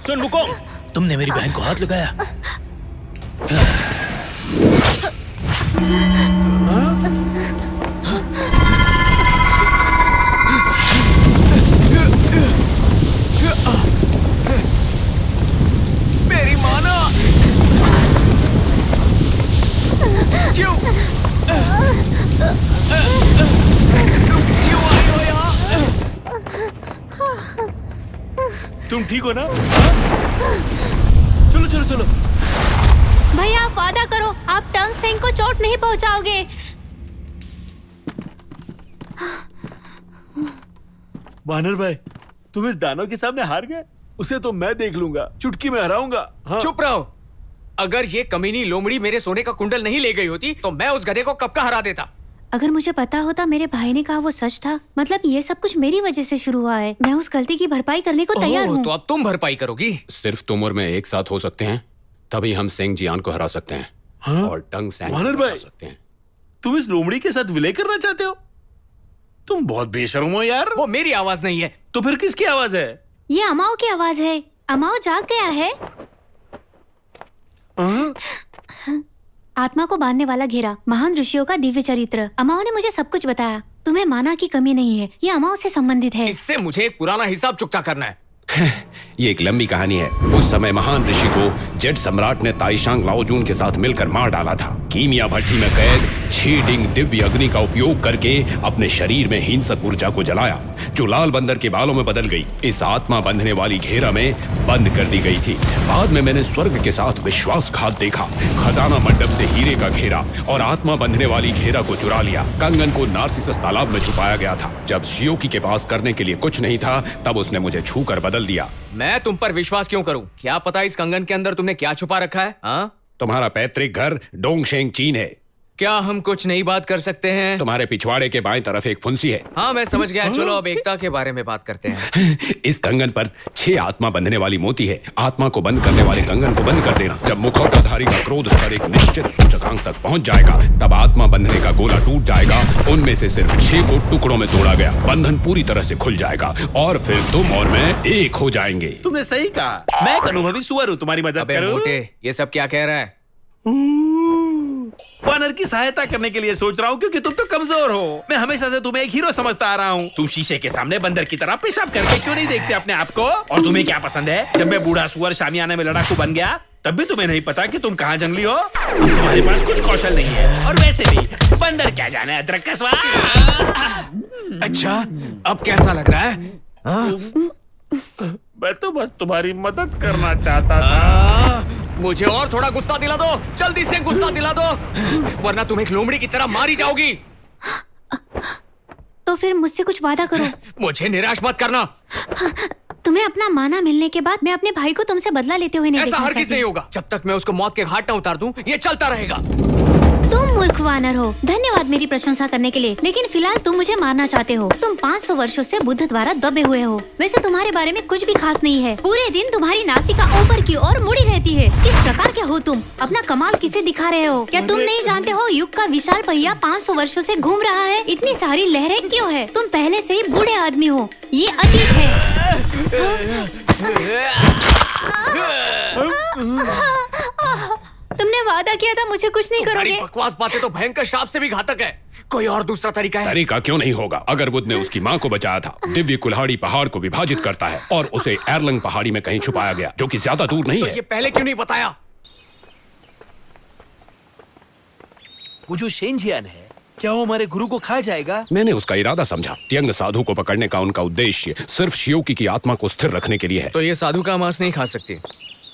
सुन वुकोंग, तुमने मेरी बहन को हाथ लगाया। मेरी माना क्यों? क्यों आई हो यहाँ? तुम ठीक हो ना? चलो चलो चलो। भैया, आप वादा करो, आप टंग सिंह को चोट नहीं पहुंचाओगे। वानर भाई, तुम इस दानव के सामने हार गए। उसे तो मैं देख लूंगा, चुटकी में हराऊंगा। हाँ। चुप रहो। अगर ये कमीनी लोमड़ी मेरे सोने का कुंडल नहीं ले गई होती तो मैं उस गधे को कब का हरा देता। अगर मुझे पता होता मेरे भाई ने कहा वो सच था, मतलब ये सब कुछ मेरी वजह से शुरू हुआ है, मैं उस गलती की भरपाई करने को तैयार हूँ। तो अब तुम भरपाई करोगी? सिर्फ तुम और मैं एक साथ हो सकते हैं, तभी हम सेंग जियान को हरा सकते हैं। हाँ? और टंग सैंग वानर को बचा भाई। सकते हैं। तुम इस लोमड़ी के साथ विलय करना चाहते हो? तुम बहुत बेशर्म हो यार। वो मेरी आवाज नहीं है। तो फिर किसकी आवाज है? ये अमाओ की आवाज है। अमाओ जाग गया है। आत्मा को बांधने वाला घेरा, महान ऋषियों का दिव्य चरित्र। अमाओ ने मुझे सब कुछ बताया। तुम्हें माना की कमी नहीं है, ये अमाओ से संबंधित है। इससे मुझे एक पुराना हिसाब चुकता करना है। ये एक लंबी कहानी है। उस समय महान ऋषि को जेड सम्राट ने ताइशांग लाओजून के साथ मिलकर मार डाला था। कीमिया भट्टी में कैद छीडिंग दिव्य अग्नि का उपयोग करके अपने शरीर में हिंसक ऊर्जा को जलाया, जो लाल बंदर के बालों में बदल गई। इस आत्मा बंधने वाली घेरा में बंद कर दी गई थी। बाद में मैंने स्वर्ग के साथ विश्वासघात देखा। खजाना मंडप से हीरे का घेरा और आत्मा बंधने वाली घेरा को चुरा लिया। कंगन को नार्सिसस तालाब में छुपाया गया था। जब शियोकी के पास करने के लिए कुछ नहीं था, तब उसने मुझे छूकर बदल दिया। मैं तुम पर विश्वास क्यों करूं? क्या पता इस कंगन के अंदर तुमने क्या छुपा रखा है? हाँ? तुम्हारा पैतृक घर डोंगशेंग चीन है। क्या हम कुछ नई बात कर सकते हैं? तुम्हारे पिछवाड़े के बाएं तरफ एक फुंसी है। हाँ, मैं समझ गया। चलो अब एकता के बारे में बात करते हैं। इस कंगन पर 6 आत्मा बंधने वाली मोती है। आत्मा को बंद करने वाले कंगन को बंद कर देना। जब मुखौटाधारी का क्रोध स्तर एक निश्चित सूचकांक तक पहुंच जाएगा, तब आत्मा बंधने का गोला टूट जाएगा। उनमें से सिर्फ 6 को टुकड़ों में तोड़ा गया। बंधन पूरी तरह से खुल जाएगा और फिर तुम और मैं एक हो जाएंगे। तुमने सही कहा। मैं एक अनुभवी सुअर हूँ, तुम्हारी मदद अबे करूँ? मोटे, ये सब क्या कह रहा है? वानर की सहायता करने के लिए सोच रहा हूँ, क्योंकि तुम तो कमजोर हो। मैं हमेशा से तुम्हें एक हीरो समझता आ रहा हूँ। तुम शीशे के सामने बंदर की तरह पेशाब करके क्यों नहीं देखते अपने आप को? और तुम्हें क्या पसंद है? जब मैं बूढ़ा सुअर शामियाने में लड़ाकू बन गया, तब भी तुम्हें नहीं पता कि तुम कहाँ जंगली हो। अब तुम्हारे पास कुछ कौशल नहीं है। और वैसे भी बंदर क्या जाने अदरक का स्वाद। अच्छा, अब कैसा लग रहा है? मैं तो बस तुम्हारी मदद करना चाहता था। मुझे और थोड़ा गुस्सा दिला दो। जल्दी से गुस्सा दिला दो, वरना तुम एक लोमड़ी की तरह मारी जाओगी। तो फिर मुझसे कुछ वादा करो। मुझे निराश मत करना। तुम्हें अपना माना मिलने के बाद मैं अपने भाई को तुमसे बदला लेते हुए नहीं ऐसा देखना हरगिज चाहती। नहीं होगा। जब तक मैं उसको मौत के घाट न उतार दूं, ये चलता रहेगा। तुम मूर्ख वानर हो। धन्यवाद मेरी प्रशंसा करने के लिए, लेकिन फिलहाल तुम मुझे मारना चाहते हो। तुम 500 वर्षों से बुद्ध द्वारा दबे हुए हो। वैसे तुम्हारे बारे में कुछ भी खास नहीं है। पूरे दिन तुम्हारी नासिका ऊपर की ओर मुड़ी रहती है। किस प्रकार के हो तुम? अपना कमाल किसे दिखा रहे हो? क्या तुम नहीं जानते हो युग का विशाल पहिया 500 वर्षों से घूम रहा है? इतनी सारी लहरें क्यों है? तुम पहले से ही बूढ़े आदमी हो। ये अतीत है। तुमने वादा किया था मुझे कुछ नहीं करोगे। बकवास बातें तो भयंकर श्राप से भी घातक है। कोई और दूसरा तरीका है? तरीका क्यों नहीं होगा? अगर बुद्ध ने उसकी माँ को बचाया था। दिव्य कुल्हाड़ी पहाड़ को विभाजित करता है और उसे एरलंग पहाड़ी में कहीं छुपाया गया, जो कि ज्यादा दूर नहीं तो है। ये पहले क्यों नहीं बताया? वो जो शेंजियान है, क्या वो हमारे गुरु को खा जाएगा? मैंने उसका इरादा समझा। त्यंग साधु को पकड़ने का उनका उद्देश्य सिर्फ शियोकी की आत्मा को स्थिर रखने के लिए है। तो ये साधु का मांस नहीं खा सकती?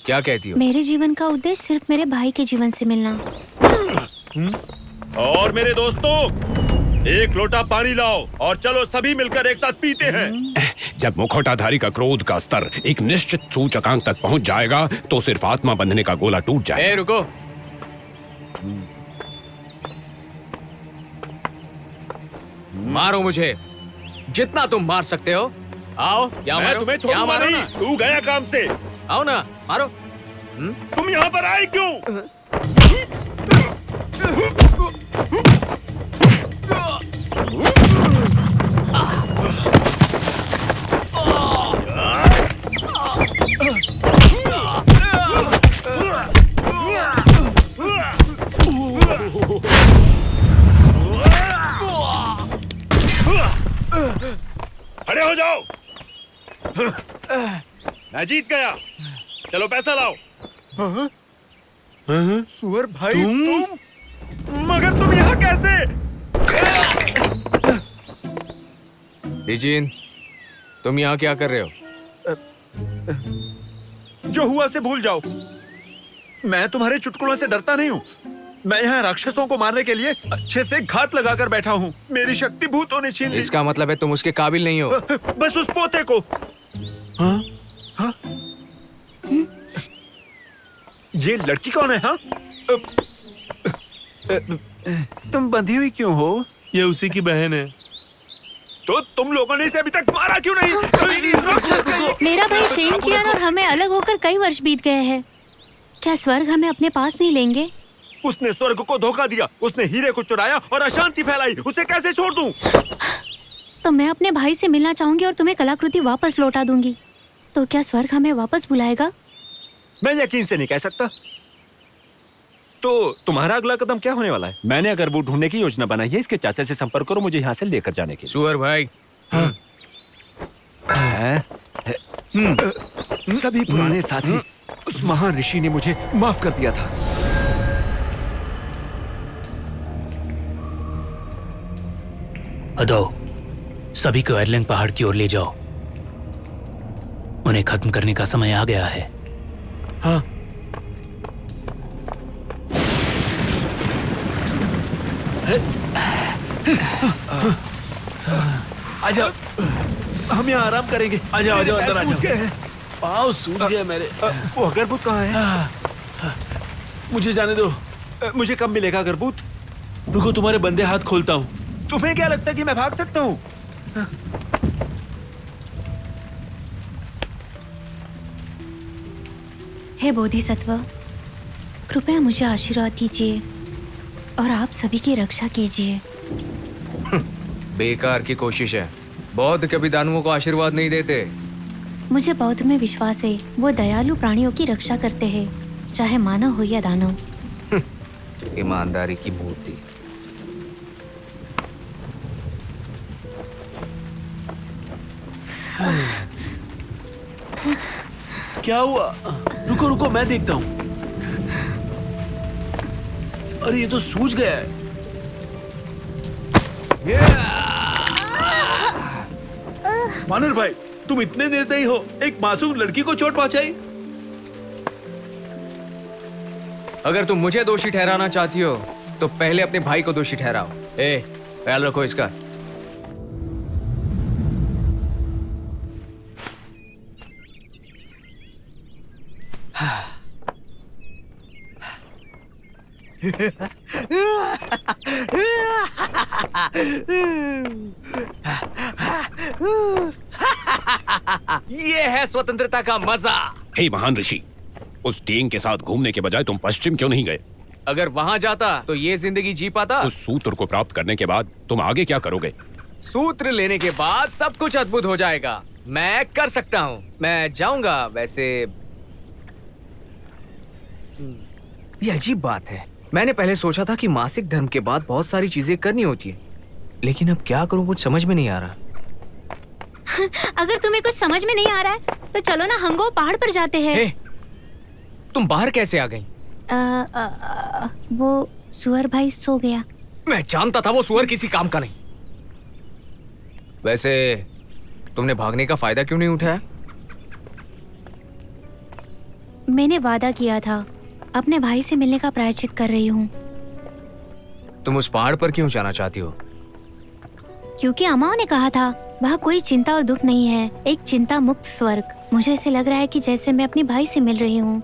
क्या कहती हो? मेरे जीवन का उद्देश्य सिर्फ मेरे भाई के जीवन से मिलना। और मेरे दोस्तों, एक लोटा पानी लाओ और चलो सभी मिलकर एक साथ पीते हैं। जब मुखौटाधारी का क्रोध का स्तर एक निश्चित सूचकांक तक पहुंच जाएगा, तो सिर्फ आत्मा बंधने का गोला टूट जाएगा। रुको। मारो मुझे, जितना तुम मार सकते हो। आओ या मैं मारो, तुम्हें या छोड़ूंगा मारो नहीं। ना। तू गया काम से। आओ ना, मारो। तुम यहाँ पर आए क्यों? खड़े हो जाओ। मैं जीत गया। चलो पैसा लाओ। सुअर भाई, तुम? मगर तुम यहाँ कैसे? डिजिन, तुम यहाँ क्या कर रहे हो? जो हुआ से भूल जाओ। मैं तुम्हारे चुटकुलों से डरता नहीं हूँ। मैं यहाँ राक्षसों को मारने के लिए अच्छे से घात लगाकर बैठा हूँ। मेरी शक्ति भूतों ने छीन ली। इसका मतलब है तुम उसके काबिल नहीं हो। बस उस पोते को। हाँ? हाँ? ये लड़की कौन है? हाँ? तुम बंधी हुई क्यों हो? ये उसी की बहन है। तो तुम लोगों ने इसे अभी तक मारा क्यों नहीं? कभी नहीं राक्षस नहीं। मेरा भाई शेंजियान और हमें अलग होकर कई वर्ष बीत गए हैं। क्या स्वर्ग हमें अपने पास नहीं लेंगे? उसने स्वर्ग को धोखा दिया, उसने हीरे को चुराया और अशांति फैलाई। उसे कैसे छोड़ दूं? तो मैं अपने भाई से मिलना चाहूंगी और तुम्हें कलाकृति वापस लौटा दूंगी। तो क्या स्वर्ग हमें वापस बुलाएगा? मैं यकीन से नहीं कह सकता। तो तुम्हारा अगला कदम क्या होने वाला है? मैंने अगर वो ढूंढने की योजना बनाई है, इसके चाचा से संपर्क करो मुझे यहाँ से लेकर जाने के लिए। सुअर भाई, सभी पुराने साथी, उस महान ऋषि ने मुझे माफ कर दिया था। अदो, सभी को एरलिंग पहाड़ की ओर ले जाओ। उन्हें खत्म करने का समय आ गया है। हाँ। आजा, हम यहाँ आराम करेंगे। आजा, आजा, मेरे अंदर पैर आजा। सूज गए हैं। पाँव सूज गए मेरे। वो अगरबुत कहाँ है? मुझे जाने दो। मुझे कब मिलेगा अगरबुत? रुको, तुम्हारे बंदे हाथ खोलता हूँ। तुम्हें क्या लगता है कि मैं भाग सकता हूँ? हे बोधिसत्व, कृपया मुझे आशीर्वाद दीजिए और आप सभी की रक्षा कीजिए। बेकार की कोशिश है। बौद्ध कभी दानवों को आशीर्वाद नहीं देते। मुझे बौद्ध में विश्वास है। वो दयालु प्राणियों की रक्षा करते हैं, चाहे मानव हो या दानव। ईमानदारी की मूर्ति। क्या हुआ? रुको रुको, मैं देखता हूँ। अरे ये तो सूज गया है। मानर भाई, तुम इतने निर्दयी हो, एक मासूम लड़की को चोट पहुंचाई। अगर तुम मुझे दोषी ठहराना चाहती हो तो पहले अपने भाई को दोषी ठहराओ। ख्याल रखो इसका। ये है स्वतंत्रता का मजा। हे महान ऋषि, उस टीम के साथ घूमने के बजाय तुम पश्चिम क्यों नहीं गए? अगर वहां जाता तो ये जिंदगी जी पाता। उस सूत्र को प्राप्त करने के बाद तुम आगे क्या करोगे? सूत्र लेने के बाद सब कुछ अद्भुत हो जाएगा। मैं कर सकता हूँ। मैं जाऊंगा। वैसे ये अजीब बात है। मैंने पहले सोचा था कि मासिक धर्म के बाद बहुत सारी चीजें करनी होती है, लेकिन अब क्या करूं कुछ समझ में नहीं आ रहा। अगर तुम्हें कुछ समझ में नहीं आ रहा है तो चलो ना हंगो पहाड़ पर जाते हैं। तुम बाहर कैसे आ गई? वो सुअर भाई सो गया। मैं जानता था वो सुअर किसी काम का नहीं। वैसे तुमने भागने का फायदा क्यों नहीं उठाया? मैंने वादा किया था, अपने भाई से मिलने का प्रायश्चित कर रही हूँ। तुम उस पहाड़ पर क्यों जाना चाहती हो? क्योंकि अम्माओं ने कहा था वहाँ कोई चिंता और दुख नहीं है, एक चिंता मुक्त स्वर्ग। मुझे ऐसे लग रहा है कि जैसे मैं अपने भाई से मिल रही हूँ।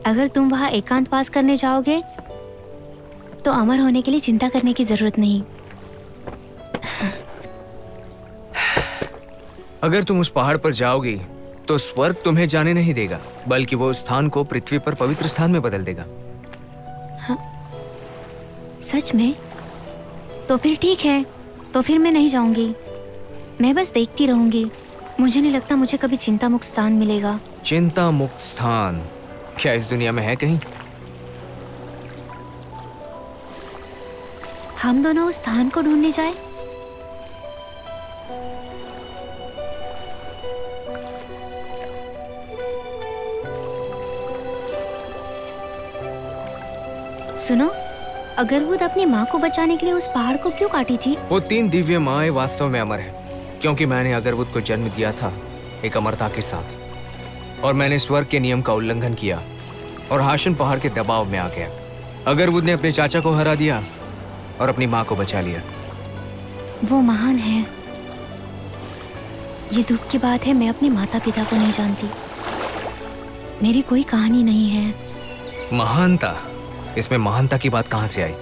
अगर तुम वहाँ एकांतवास करने जाओगे तो अमर होने के लिए चिंता करने की जरूरत नहीं। अगर तुम उस पहाड़ पर जाओगी तो स्वर्ग तुम्हें जाने नहीं देगा, बल्कि वो स्थान को पृथ्वी पर पवित्र स्थान में बदल देगा। हाँ? सच में? तो फिर ठीक है, तो फिर मैं नहीं जाऊंगी। मैं बस देखती रहूंगी। मुझे नहीं लगता मुझे कभी चिंता मुक्त स्थान मिलेगा। चिंता मुक्त स्थान क्या इस दुनिया में है कहीं? हम दोनों उस स्थान को ढूंढने जाए। सुनो, अगरवुड अपनी माँ को बचाने के लिए उस पहाड़ को क्यों काटी थी? वो 3 दिव्य माएं वास्तव में अमर है, क्योंकि मैंने अगरवुड को जन्म दिया था एक अमरता के साथ, और मैंने स्वर्ग के नियम का उल्लंघन किया और हाशन पहाड़ के दबाव में आ गया। अगरवुड ने अपने चाचा को हरा दिया और अपनी माँ को बचा लिया। वो महान है। ये दुख की बात है, मैं अपने माता पिता को नहीं जानती। मेरी कोई कहानी नहीं है। महानता? इसमें महानता की बात कहां से आई?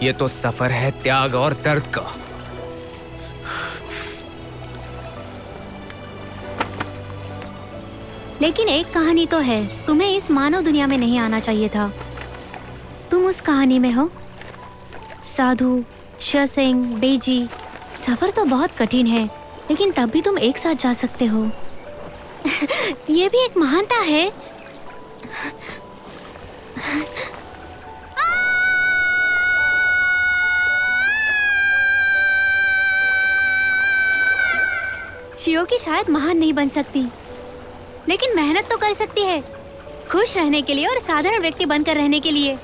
ये तो सफर है त्याग और दर्द का। लेकिन एक कहानी तो है, तुम्हें इस मानव दुनिया में नहीं आना चाहिए था। तुम उस कहानी में हो। साधु, शसिंग, बेजी। सफर तो बहुत कठिन है, लेकिन तब भी तुम एक साथ जा सकते हो। ये भी एक महानता है। शियोकी शायद महान नहीं बन सकती, लेकिन मेहनत तो कर सकती है, खुश रहने के लिए और साधारण व्यक्ति बनकर रहने के लिए।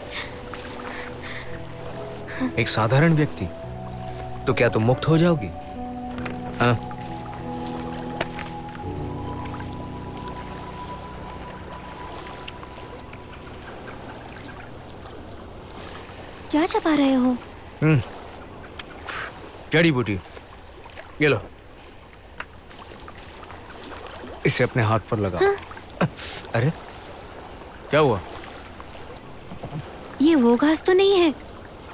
एक साधारण व्यक्ति? तो क्या तुम मुक्त हो जाओगी? हाँ? क्या चबा रहे हो? जड़ी बूटी, ये लो, इसे अपने हाथ पर लगाओ। हाँ? अरे क्या हुआ? ये वो घास तो नहीं है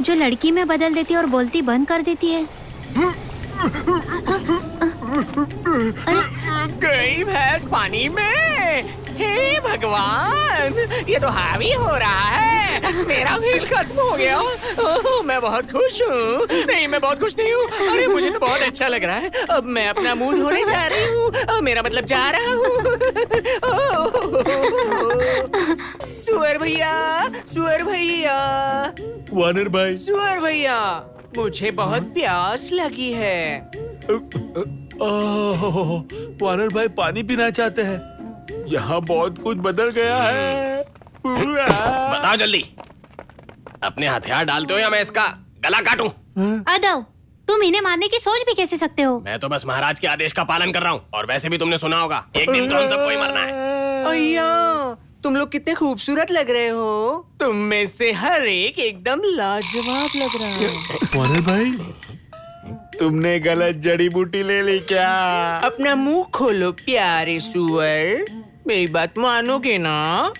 जो लड़की में बदल देती और बोलती बंद कर देती है? गई भैंस पानी में। हे भगवान, ये तो हावी हो रहा है। मेरा खेल खत्म हो गया। ओह, मैं बहुत खुश हूँ। नहीं, मैं बहुत खुश नहीं हूँ। अरे मुझे तो बहुत अच्छा लग रहा है। अब मैं अपना मुंह धोने जा रही हूँ। मेरा मतलब जा रहा हूँ। सुअर भैया, सुअर भैया, वानर भाई, सुअर भैया, मुझे बहुत प्यास लगी है। वानर भाई पानी पीना चाहते हैं। यहाँ बहुत कुछ बदल गया है। बताओ जल्दी, अपने हथियार डालते हो या मैं इसका गला काटूं? अदव, तुम इन्हें मारने की सोच भी कैसे सकते हो? मैं तो बस महाराज के आदेश का पालन कर रहा हूँ। और वैसे भी तुमने सुना होगा, एक दिन तो हम सबको ही मरना है। अय्या, तुम लोग कितने खूबसूरत लग रहे हो। तुम में से हर एक एकदम लाजवाब लग रहा है। वानर भाई, तुमने गलत जड़ी बूटी ले ली क्या? अपना मुंह खोलो प्यारे सुअर, मेरी बात मानोगे ना?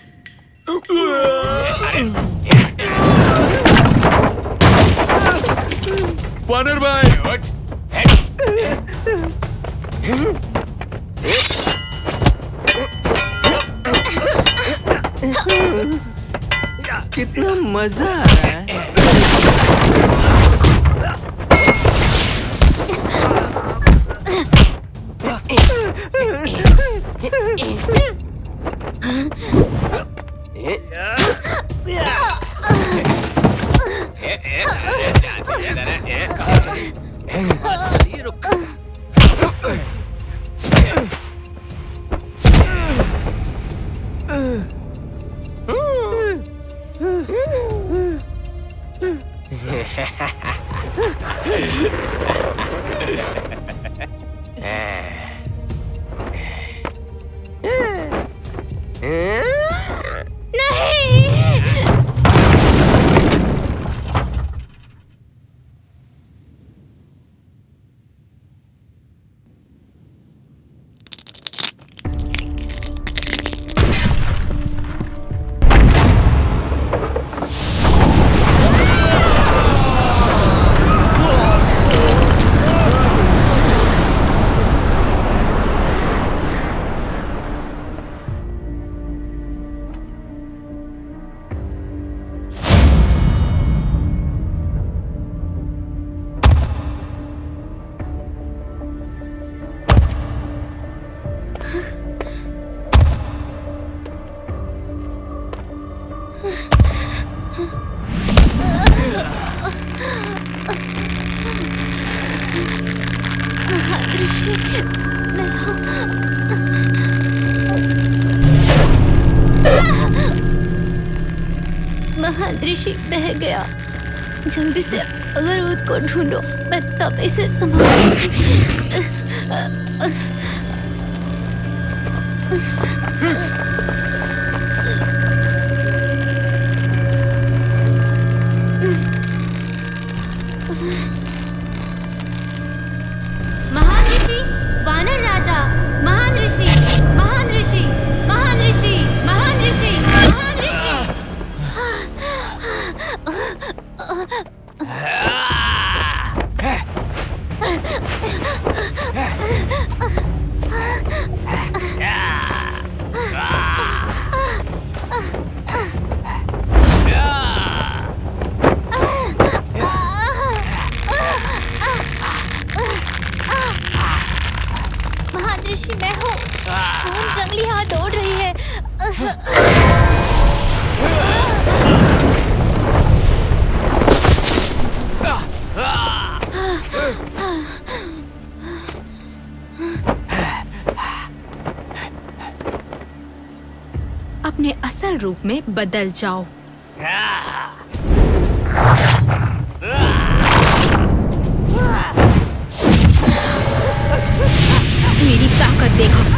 वानर भाई, कितना मजा आ रहा है। महादृषि बह गया। जल्दी से अगरवत को ढूंढो, मैं तब इसे संभालूंगी। महान ऋषि, वानर राजा, महान ऋषि, महान ऋषि, महान ऋषि, महान ऋषि, महान ऋषि। जंगली हाथ दौड़ रही है। अपने असल रूप में बदल जाओ। मेरी ताकत देखो।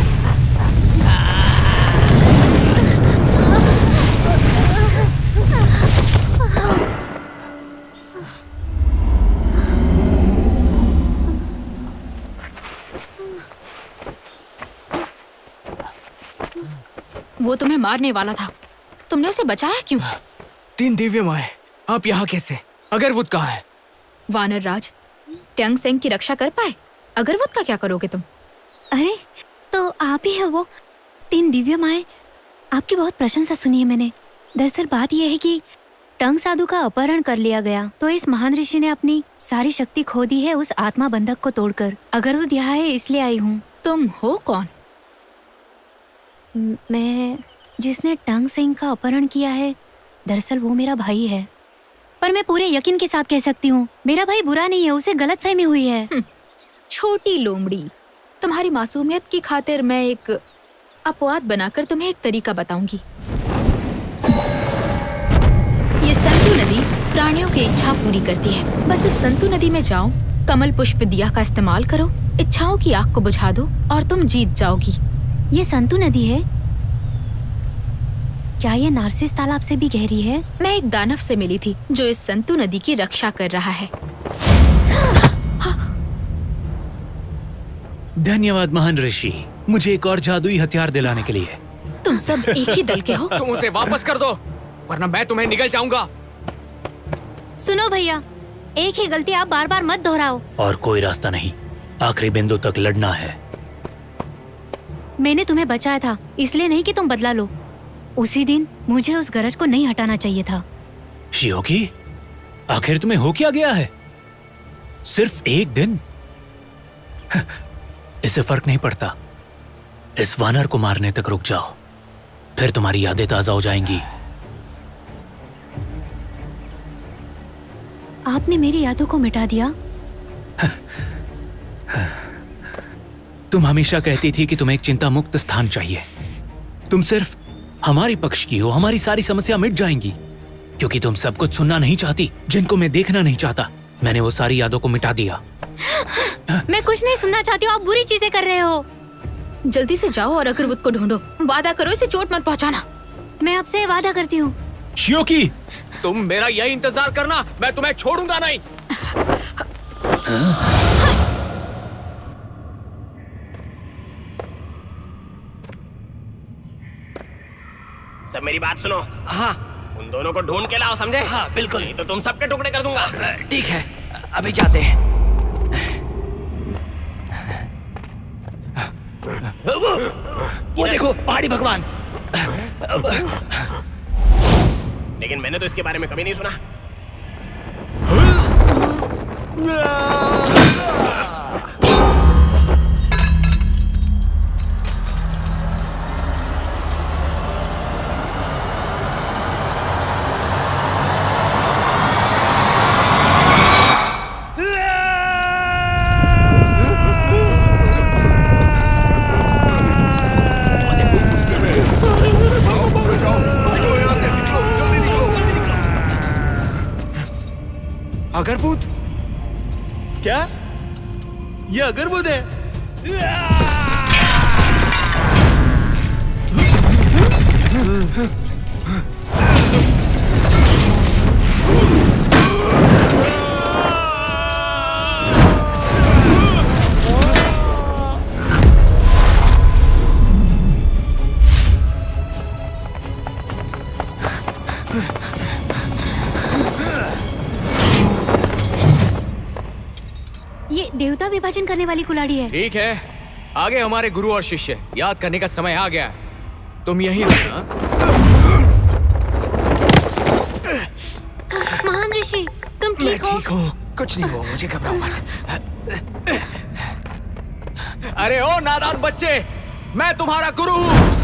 वो तुम्हें मारने वाला था, तुमने उसे बचाया क्यों? 3 दिव्य माए, आप यहाँ कैसे? अगरवुड कहाँ है? वानर राज, ट्यांग सेंग की रक्षा कर पाए? अगरवुड का क्या करोगे तुम? अरे तो आप ही है वो 3 दिव्य माए। आपकी बहुत प्रशंसा सुनी है मैंने। दरअसल बात यह है कि टंग साधु का अपहरण कर लिया गया, तो इस महान ऋषि ने अपनी सारी शक्ति खो दी है उस आत्मा बंधक को तोड़कर। अगरवुड यहाँ है इसलिए आई हूँ। तुम हो कौन? मैं जिसने टंग सेंग का अपहरण किया है, दरअसल वो मेरा भाई है। पर मैं पूरे यकीन के साथ कह सकती हूँ मेरा भाई बुरा नहीं है, उसे गलतफहमी हुई है। छोटी लोमड़ी, तुम्हारी मासूमियत की खातिर मैं एक अपवाद बनाकर तुम्हें एक तरीका बताऊंगी। ये संतु नदी प्राणियों की इच्छा पूरी करती है। बस इस संतु नदी में जाओ, कमल पुष्प दिया का इस्तेमाल करो, इच्छाओं की आग को बुझा दो और तुम जीत जाओगी। ये संतु नदी है? क्या ये नार्सिस तालाब से भी गहरी है? मैं एक दानव से मिली थी जो इस संतु नदी की रक्षा कर रहा है। धन्यवाद महान ऋषि, मुझे एक और जादुई हथियार दिलाने के लिए। तुम सब एक ही दल के हो। तुम उसे वापस कर दो, वरना मैं तुम्हें निगल जाऊंगा। सुनो भैया, एक ही गलती आप बार बार मत दोहराओ। और कोई रास्ता नहीं, आखिरी बिंदु तक लड़ना है। मैंने तुम्हें बचाया था, इसलिए नहीं कि तुम बदला लो। उसी दिन मुझे उस गरज को नहीं हटाना चाहिए था। शियोकी, आखिर तुम्हें हो क्या गया है? सिर्फ एक दिन? इससे फर्क नहीं पड़ता। इस वानर को मारने तक रुक जाओ, फिर तुम्हारी यादें ताजा हो जाएंगी। आपने मेरी यादों को मिटा दिया? तुम हमेशा कहती थी कि तुम्हें एक चिंता मुक्त स्थान चाहिए। तुम सिर्फ हमारी पक्ष की हो, हमारी सारी समस्या मिट जाएंगी। क्योंकि तुम सब कुछ सुनना नहीं चाहती, जिनको मैं देखना नहीं चाहता। मैंने वो सारी यादों को मिटा दिया। मैं कुछ नहीं सुनना चाहती हूँ, आप बुरी चीजें कर रहे हो। जल्दी से जाओ और अगरवुड को ढूंढो। वादा करो इसे चोट मत पहुंचाना। मैं आपसे वादा करती हूँ। शियोकी, तुम मेरा यही इंतजार करना, मैं तुम्हें छोड़ूंगा नहीं। सब मेरी बात सुनो। हाँ, उन दोनों को ढूंढ के लाओ, समझे? हाँ बिल्कुल, नहीं तो तुम सबके टुकड़े कर दूंगा। ठीक है, अभी जाते हैं। वो देखो, पहाड़ी भगवान। लेकिन मैंने तो इसके बारे में कभी नहीं सुना। अगरवुड? क्या ये अगरवुड है? ये देवता विभाजन करने वाली कुल्हाड़ी है। ठीक है, आगे हमारे गुरु और शिष्य, याद करने का समय आ गया है। तुम यहीं रहना। महान ऋषि, तुम ठीक हो? ठीक हूँ, कुछ नहीं हुआ, मुझे घबराओ मत। अरे ओ नादान बच्चे, मैं तुम्हारा गुरु हूँ।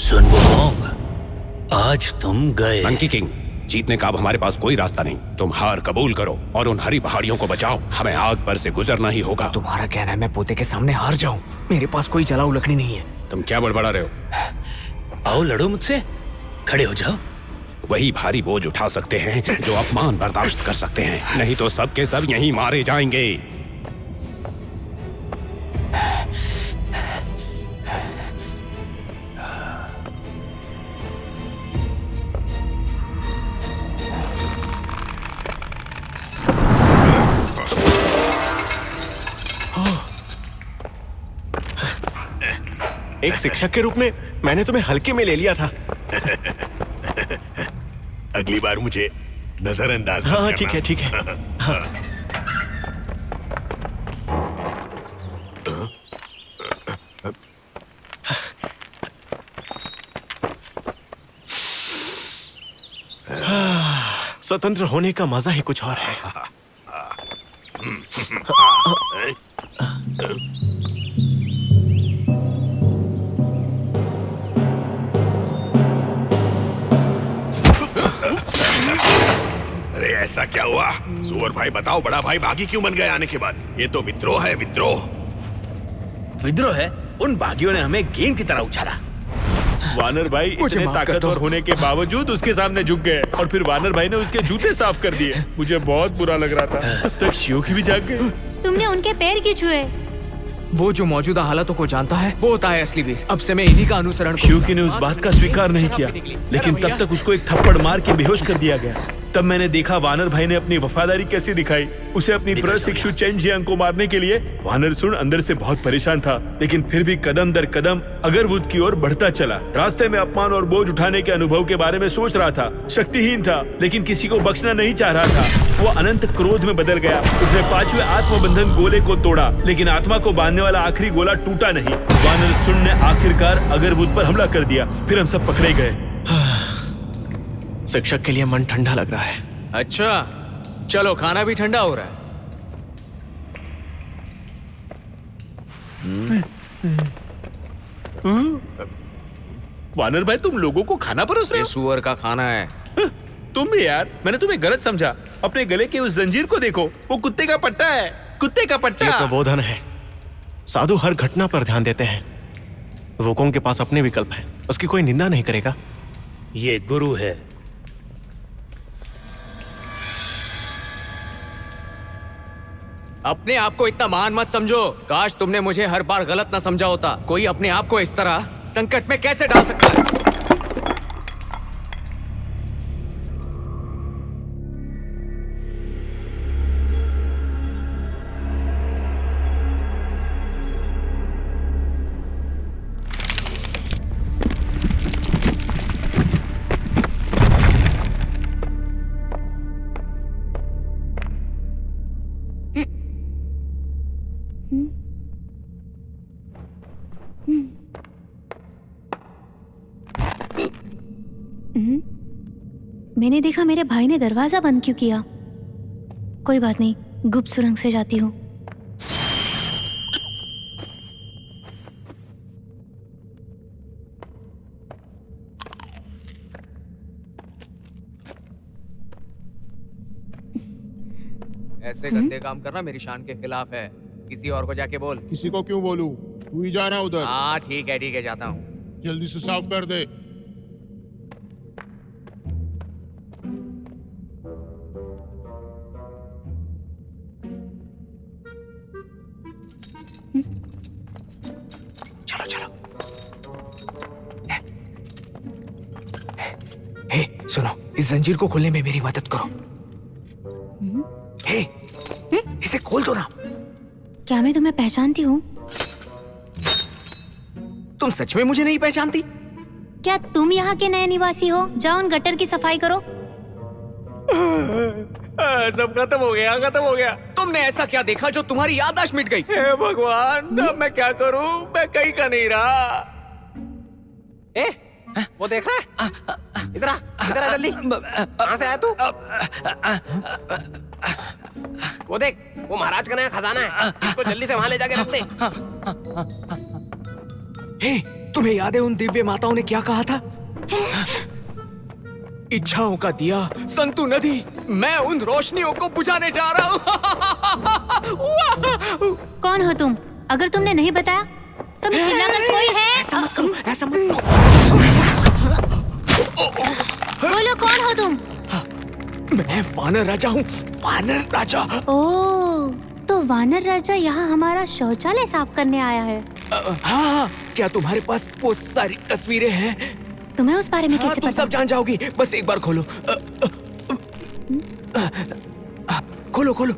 सुन वुकोंग, आज तुम गए। मंकी किंग, जीतने का अब हमारे पास कोई रास्ता नहीं। तुम हार कबूल करो और उन हरी पहाड़ियों को बचाओ। हमें आग पर से गुजरना ही होगा। तुम्हारा कहना है मैं पोते के सामने हार जाऊं? मेरे पास कोई जलाऊ लकड़ी नहीं है। तुम क्या बड़बड़ा रहे हो? आओ लड़ो मुझसे, खड़े हो जाओ। वही भारी बोझ उठा सकते हैं जो अपमान बर्दाश्त कर सकते हैं, नहीं तो सब के सब यहीं मारे जाएंगे। एक शिक्षक के रूप में मैंने तुम्हें हल्के में ले लिया था। अगली बार मुझे नजरअंदाज मत हाँ करना। ठीक है ठीक है। हाँ। स्वतंत्र होने का मजा ही कुछ और है। अरे ऐसा क्या हुआ? सुअर भाई बताओ, बड़ा भाई बागी क्यों बन गए आने के बाद? ये तो विद्रोह है, विद्रोह। विद्रोह है? उन बागियों ने हमें गेंद की तरह उछाला। वानर भाई मुझे इतने माफ कर दो। ताकतवर होने के बावजूद उसके सामने झुक गए और फिर वानर भाई ने उसके जूते साफ कर दिए। मुझे बहुत बुरा लग रहा था। तब तक शियोकी भी जाग गए। तुमने उनके पैर क्यों छुए? वो जो मौजूदा हालातों को जानता है वो होता है असली वीर। अब से मैं इन्हीं का अनुसरण करूंगा। शियोकी ने उस बात का स्वीकार नहीं किया, लेकिन तब तक उसको एक थप्पड़ मार के बेहोश कर दिया गया। तब मैंने देखा वानर भाई ने अपनी वफादारी कैसे दिखाई। उसे अपनी प्रशिक्षु चेन जियांग को मारने के लिए वानर सुन अंदर से बहुत परेशान था, लेकिन फिर भी कदम दर कदम अगरवुड की ओर बढ़ता चला। रास्ते में अपमान और बोझ उठाने के अनुभव के बारे में सोच रहा था। शक्तिहीन था, लेकिन किसी को बख्शना नहीं चाह रहा था। वो अनंत क्रोध में बदल गया। उसने 5वें आत्मबंधन गोले को तोड़ा, लेकिन आत्मा को बांधने वाला आखिरी गोला टूटा नहीं। वानर सुन ने आखिरकार अगरवुड पर हमला कर दिया। फिर हम सब पकड़े गए। शिक्षक के लिए मन ठंडा लग रहा है। अच्छा चलो, खाना भी ठंडा हो रहा है। वानर भाई तुम लोगों को खाना परोस रहे ये हो? सुअर का खाना है। तुम भी यार, मैंने तुम्हें गलत समझा। अपने गले की उस जंजीर को देखो, वो कुत्ते का पट्टा है। कुत्ते का ये पट्टा। प्रबोधन है। साधु हर घटना पर ध्यान देते हैं। वुकोंग के पास अपने विकल्प हैं, उसकी कोई निंदा नहीं करेगा। ये गुरु है। अपने आप को इतना महान मत समझो। काश तुमने मुझे हर बार गलत ना समझा होता। कोई अपने आप को इस तरह संकट में कैसे डाल सकता है? मैंने देखा मेरे भाई ने दरवाजा बंद क्यों किया। कोई बात नहीं, गुप्त सुरंग से जाती हूँ। ऐसे गंदे काम करना मेरी शान के खिलाफ है। किसी और को जाके बोल। किसी को क्यों बोलूं? तू ही जाना उधर। हाँ ठीक है जाता हूँ। जल्दी से साफ कर दे। चलो चलो। हे सुनो, इस जंजीर को खोलने में मेरी मदद करो। हे इसे खोल दो ना। क्या मैं तुम्हें पहचानती हूँ? तुम सच में मुझे नहीं पहचानती? क्या तुम यहाँ के नए निवासी हो? जाओ उन गटर की सफाई करो। सब खत्म हो गया। तुमने ऐसा क्या देखा जो तुम्हारी याददाश्त मिट गई? हे भगवान, अब मैं क्या करूं? मैं कहीं का नहीं रहा। वो देख रहा है? इधर आ जल्दी। कहाँ से आया तू? वो देख, वो महाराज का नया खजाना है। इसको जल्दी से वहां ले जाके रख दे। हे, तुम्हें याद है उन दिव्य माताओं ने क्या कहा था? इच्छाओं का दिया संतु नदी, मैं उन रोशनियों को बुझाने जा रहा हूँ। कौन हो तुम? अगर तुमने नहीं बताया तो मैं चिल्लाकर कोई है। ऐसा मत करो, ऐसा मत बोलो कौन हो तुम? मैं वानर राजा हूँ, वानर राजा। ओह, तो वानर राजा यहाँ हमारा शौचालय साफ करने आया है। हाँ, क्या तुम्हारे पास वो सारी तस्वीरें हैं? तुम्हें उस बारे में कैसे तुम पता? सब जान जाओगी, बस एक बार खोलो। खोलो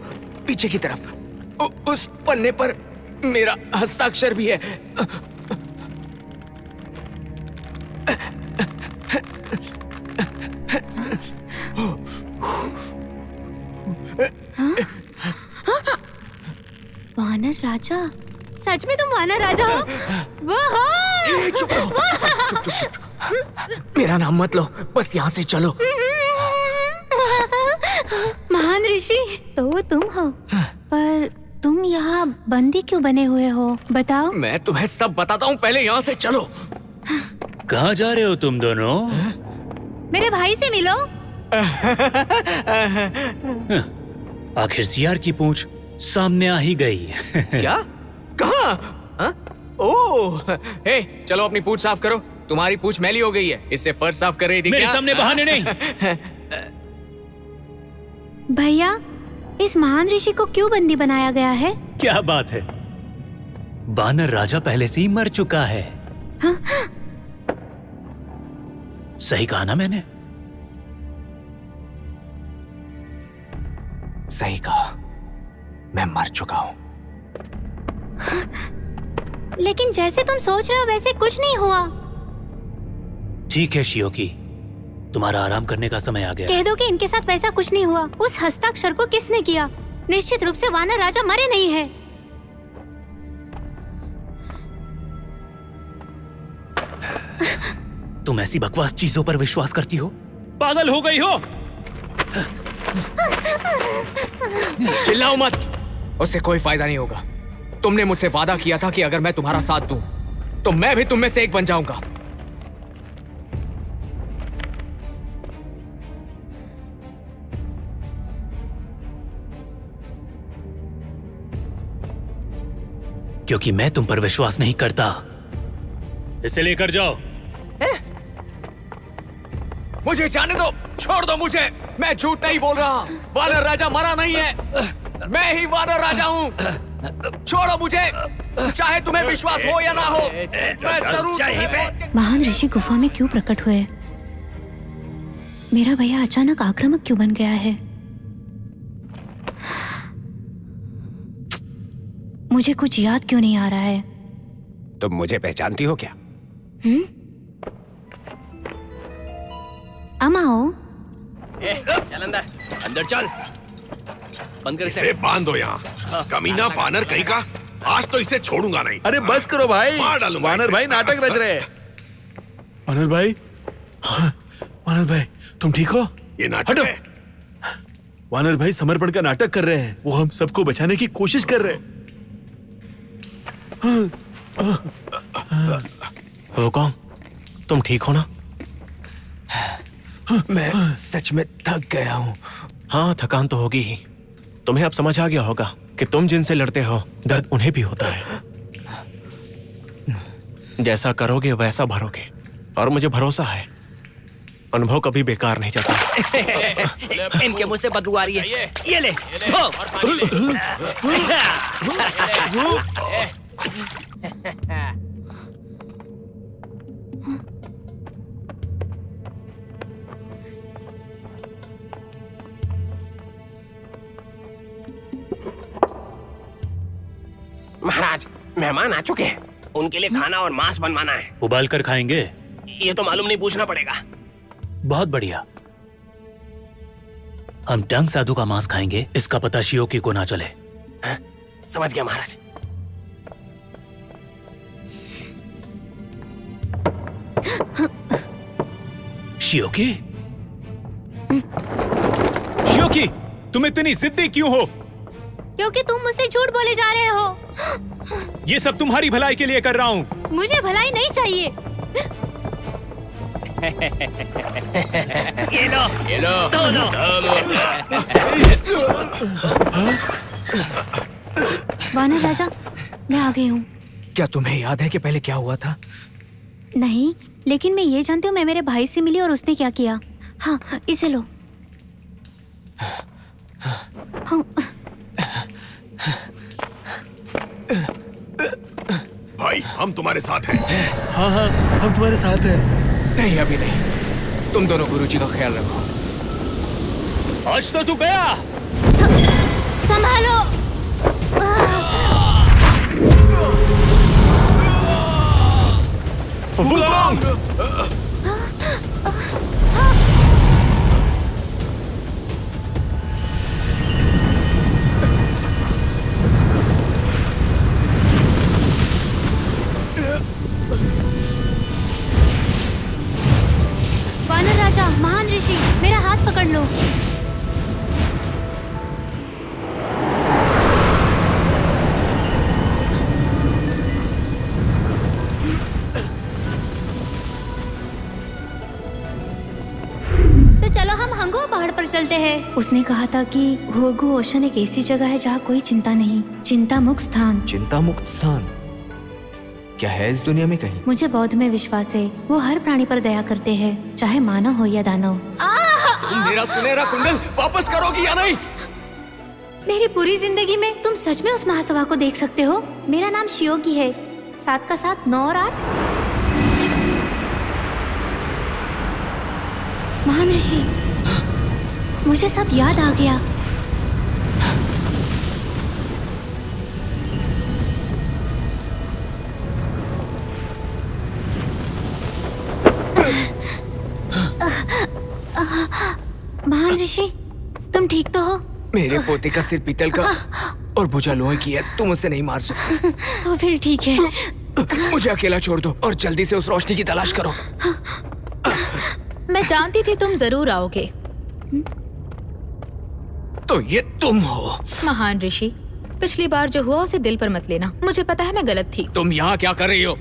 पीछे की तरफ। उस पन्ने पर मेरा हस्ताक्षर भी है। वानर राजा? सच में तुम वानर राजा हो? वो हो? चुप रहो, चुप। मेरा नाम मत लो, बस यहाँ से चलो। महान ऋषि तो वो तुम हो, पर तुम यहाँ बंदी क्यों बने हुए हो? बताओ। मैं तुम्हें सब बताता हूँ, पहले यहाँ से चलो। कहाँ जा रहे हो तुम दोनों? मेरे भाई से मिलो। आखिर सियार की पूंछ सामने आ ही गई। क्या? कहाँ? ओह, हे, चलो अपनी पूंछ साफ करो। तुम्हारी पूंछ मैली हो गई है, इससे फर्श साफ कर रही थी मेरे क्या? सामने बहाने नहीं। भैया, इस महान ऋषि को क्यों बंदी बनाया गया है? क्या बात है? वानर राजा पहले से ही मर चुका है। हाँ? सही कहा ना मैंने? सही कहा, मैं मर चुका हूँ। लेकिन जैसे तुम सोच रहे हो वैसे कुछ नहीं हुआ। ठीक है शियोकी, तुम्हारा आराम करने का समय आ गया। कह दो कि इनके साथ वैसा कुछ नहीं हुआ। उस हस्ताक्षर को किसने किया? निश्चित रूप से वानर राजा मरे नहीं है। तुम ऐसी बकवास चीजों पर विश्वास करती हो? पागल हो गई हो? चिल्लाओ मत, उससे कोई फायदा नहीं होगा। तुमने मुझसे वादा किया था कि अगर मैं तुम्हारा साथ दूं, तो मैं भी तुम में से एक बन जाऊंगा। क्योंकि मैं तुम पर विश्वास नहीं करता। इसे लेकर जाओ। मुझे जाने दो, छोड़ दो मुझे। मैं झूठ नहीं बोल रहा, वानर राजा मरा नहीं है। मैं ही वानर राजा हूँ। छोड़ो मुझे, चाहे तुम्हें विश्वास हो या ना हो, मैं जरूर। महान ऋषि गुफा में क्यों प्रकट हुए? मेरा भैया अचानक आक्रामक क्यों बन गया है? मुझे कुछ याद क्यों नहीं आ रहा है? तुम मुझे पहचानती हो क्या? अमा हो? चल अंदर चल। बंद कर इसे बांध दो यहाँ। कमीना वानर कहीं का, आज तो इसे छोड़ूंगा नहीं। अरे बस करो भाई, मार डालूंगा वानर इसे। भाई नाटक रच रहे हैं। वानर भाई, वानर भाई तुम ठीक हो? ये नाटक हटो। है। वानर भाई समर्पण का नाटक कर रहे हैं। वो हम सबको बचाने की कोशिश कर रहे हैं। हुकम, तुम ठीक हो ना? मैं सच में थक गया हूँ। हाँ, थकान तो होगी ही। तुम्हें अब समझ आ गया होगा कि तुम जिनसे लड़ते हो, दर्द उन्हें भी होता है। जैसा करोगे वैसा भरोगे, और मुझे भरोसा है अनुभव कभी बेकार नहीं जाता। इनके मुंह से बदबू आ रही है, ये ले धो। महाराज, मेहमान आ चुके हैं, उनके लिए खाना और मांस बनवाना है। उबाल कर खाएंगे? ये तो मालूम नहीं, पूछना पड़ेगा। बहुत बढ़िया। हम टंग साधु का मांस खाएंगे, इसका पता शियोकी को ना चले। हाँ? समझ गया महाराज। शियोकी? शियोकी, तुम इतनी जिद्दी क्यों हो? क्योंकि तुम मुझसे झूठ बोले जा रहे हो। ये सब तुम्हारी भलाई के लिए कर रहा हूँ। मुझे भलाई नहीं चाहिए। ये लो, वानर राजा, मैं आ गई हूँ। क्या तुम्हें याद है कि पहले क्या हुआ था? नहीं, लेकिन मैं ये जानती हूँ मैं मेरे भाई से मिली और उसने क्या किया। हाँ, इसे लो। हाँ। भाई, हम तुम्हारे साथ हैं। हाँ, हम तुम्हारे साथ हैं। नहीं, अभी नहीं। तुम दोनों गुरुजी का ख्याल रखो। आज तो तू गया। संभालो। वानर राजा, महान ऋषि, मेरा हाथ पकड़ लो। तो चलो हम हंगो पहाड़ पर चलते हैं। उसने कहा था कि होगु ओशन एक ऐसी जगह है जहाँ कोई चिंता नहीं, चिंता मुक्त स्थान। चिंता मुक्त स्थान क्या है इस दुनिया में कहीं? मुझे बौद्ध में विश्वास है, वो हर प्राणी पर दया करते हैं, चाहे मानव हो या दानव। तुम मेरा सुनहरा कुंडल वापस करोगी या नहीं? मेरी पूरी जिंदगी में तुम सच में उस महासभा को देख सकते हो। मेरा नाम शियोगी है, 7 का 7 9 और 8। महान ऋषि, मुझे सब याद आ गया। महान ऋषि, तुम ठीक तो हो? मेरे पोते का सिर पीतल का और भुजा लोहे की है, तुम उसे नहीं मार सकते। तो फिर ठीक है। मुझे अकेला छोड़ दो और जल्दी से उस रोशनी की तलाश करो। मैं जानती थी तुम जरूर आओगे। तो ये तुम हो? महान ऋषि, पिछली बार जो हुआ उसे दिल पर मत लेना। मुझे पता है मैं गलत थी। तुम यहाँ क्या कर रही हो?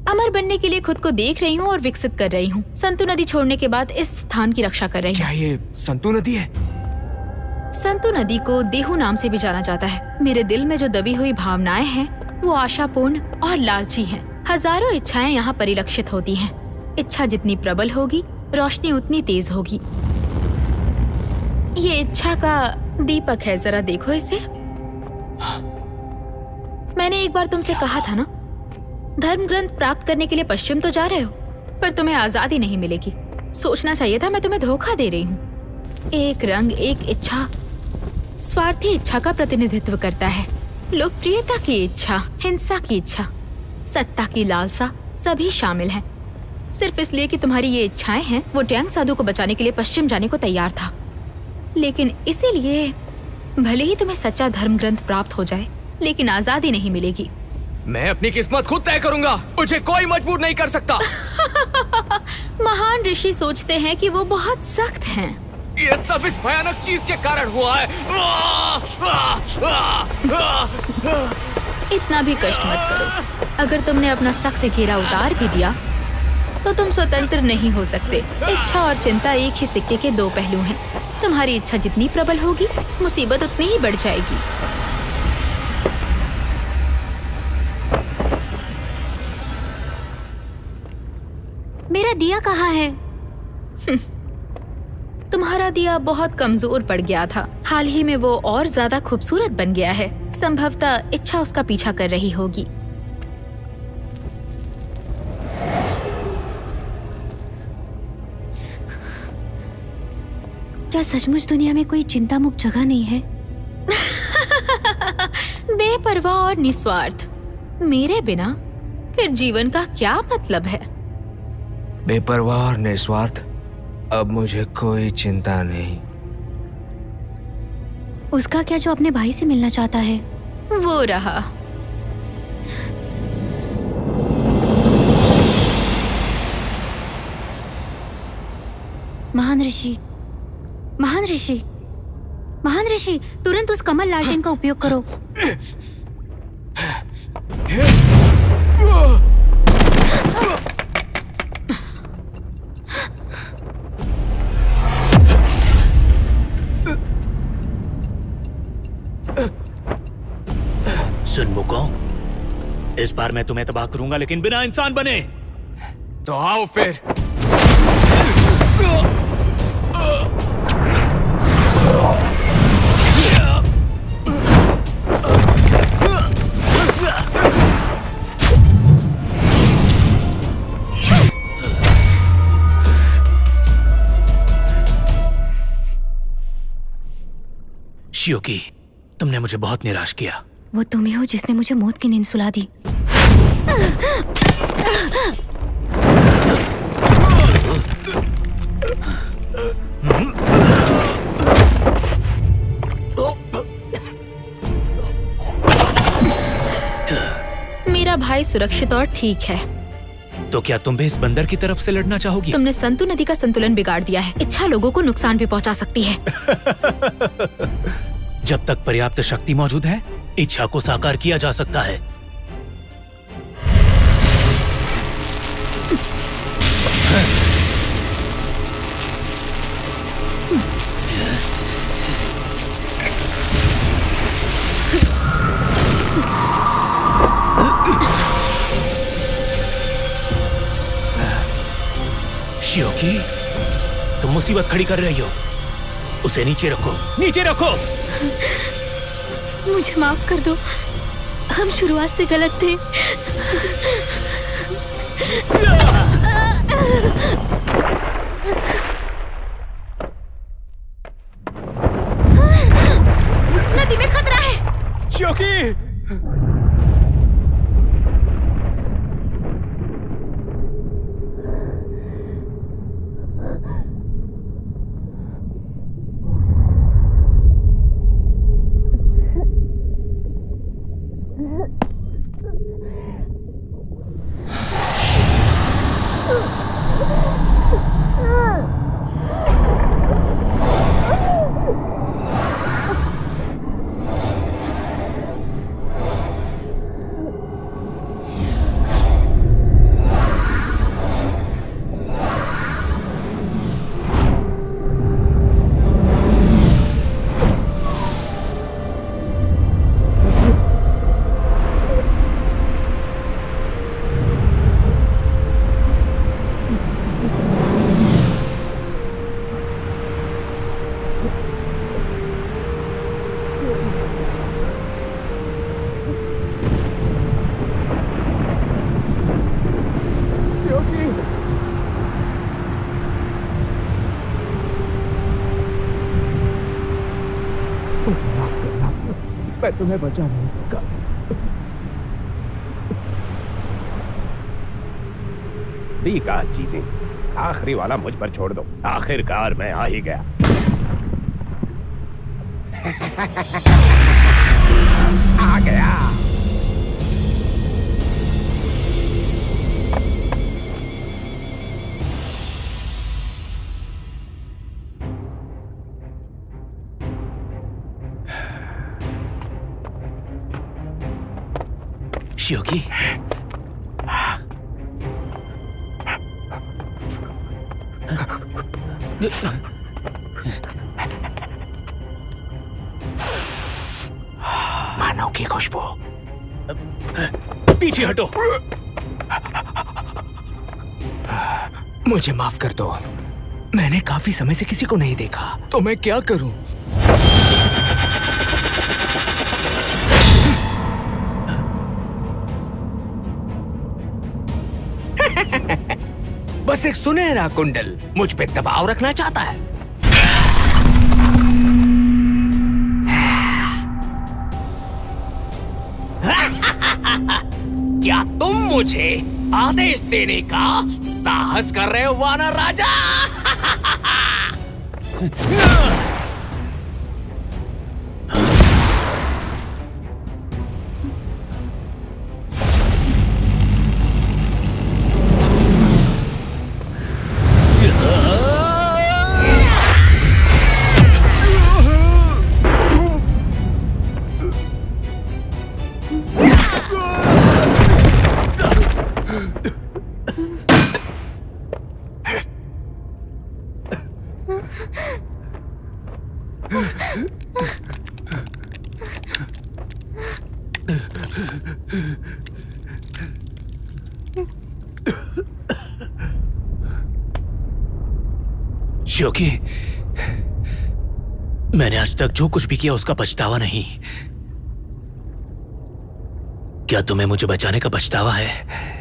अमर बनने के लिए खुद को देख रही हूँ और विकसित कर रही हूँ। संतु नदी छोड़ने के बाद इस स्थान की रक्षा कर रही हूँ। क्या ये संतु नदी है? संतु नदी को देहु नाम से भी जाना जाता है। मेरे दिल में जो दबी हुई भावनाएं हैं वो आशापूर्ण और लालची हैं। हजारों इच्छाएं यहाँ परिलक्षित होती हैं। इच्छा जितनी प्रबल होगी, रोशनी उतनी तेज होगी। ये इच्छा का दीपक है, जरा देखो इसे। मैंने एक बार तुमसे कहा था ना, धर्म ग्रंथ प्राप्त करने के लिए पश्चिम तो जा रहे हो, पर तुम्हें आजादी नहीं मिलेगी। सोचना चाहिए था मैं तुम्हें धोखा दे रही हूँ। एक रंग, एक इच्छा स्वार्थी इच्छा का प्रतिनिधित्व करता है। लोकप्रियता की इच्छा, हिंसा की इच्छा, सत्ता की लालसा सभी शामिल हैं। सिर्फ इसलिए कि तुम्हारी ये इच्छाएं हैं, वो टैंग साधु को बचाने के लिए पश्चिम जाने को तैयार था। लेकिन इसीलिए भले ही तुम्हें सच्चा धर्म ग्रंथ प्राप्त हो जाए, लेकिन आजादी नहीं मिलेगी। मैं अपनी किस्मत खुद तय करूंगा, मुझे कोई मजबूर नहीं कर सकता। महान ऋषि सोचते हैं कि वो बहुत सख्त हैं। ये सब इस भयानक चीज के कारण हुआ है। इतना भी कष्ट मत करो। अगर तुमने अपना सख्त घेरा उतार भी दिया तो तुम स्वतंत्र नहीं हो सकते। इच्छा और चिंता एक ही सिक्के के दो पहलू हैं। तुम्हारी इच्छा जितनी प्रबल होगी, मुसीबत उतनी ही बढ़ जाएगी। मेरा दिया कहाँ है? तुम्हारा दिया बहुत कमजोर पड़ गया था। हाल ही में वो और ज्यादा खूबसूरत बन गया है। संभवतः इच्छा उसका पीछा कर रही होगी। क्या सचमुच दुनिया में कोई चिंता मुक्त जगह नहीं है? बेपरवाह और निस्वार्थ मेरे बिना फिर जीवन का क्या मतलब है? बेपरवाह और निस्वार्थ, अब मुझे कोई चिंता नहीं। उसका क्या जो अपने भाई से मिलना चाहता है? वो रहा। महान ऋषि, महान ऋषि, महान ऋषि, तुरंत उस कमल लालटेन का उपयोग करो। सुन वुकोंग, इस बार मैं तुम्हें तबाह करूंगा लेकिन बिना इंसान बने। तो आओ फिर। शियोकी, तुमने मुझे बहुत निराश किया। वो तुम ही हो जिसने मुझे मौत की नींद सुला दी। मेरा भाई सुरक्षित और ठीक है। तो क्या तुम भी इस बंदर की तरफ से लड़ना चाहोगी? तुमने संतु नदी का संतुलन बिगाड़ दिया है। इच्छा लोगों को नुकसान भी पहुंचा सकती है। जब तक पर्याप्त शक्ति मौजूद है, इच्छा को साकार किया जा सकता है। शियोकी, तुम मुसीबत खड़ी कर रही हो। उसे नीचे रखो, नीचे रखो। मुझे माफ कर दो, हम शुरुआत से गलत थे। नदी में खतरा है। शियोकी, मैं तुम्हें बचा नहीं सका। बेकार चीजें, आखिरी वाला मुझ पर छोड़ दो। आखिरकार मैं आ ही गया। आ गया। शियोकी, मानव की खुशबू। पीछे हटो। मुझे माफ कर दो। मैंने काफी समय से किसी को नहीं देखा, तो मैं क्या करूं? बस एक सुनहरा कुंडल मुझ पे दबाव रखना चाहता है। क्या तुम मुझे आदेश देने का साहस कर रहे हो वानर राजा? क्योंकि मैंने आज तक जो कुछ भी किया उसका पछतावा नहीं। क्या तुम्हें मुझे बचाने का पछतावा है?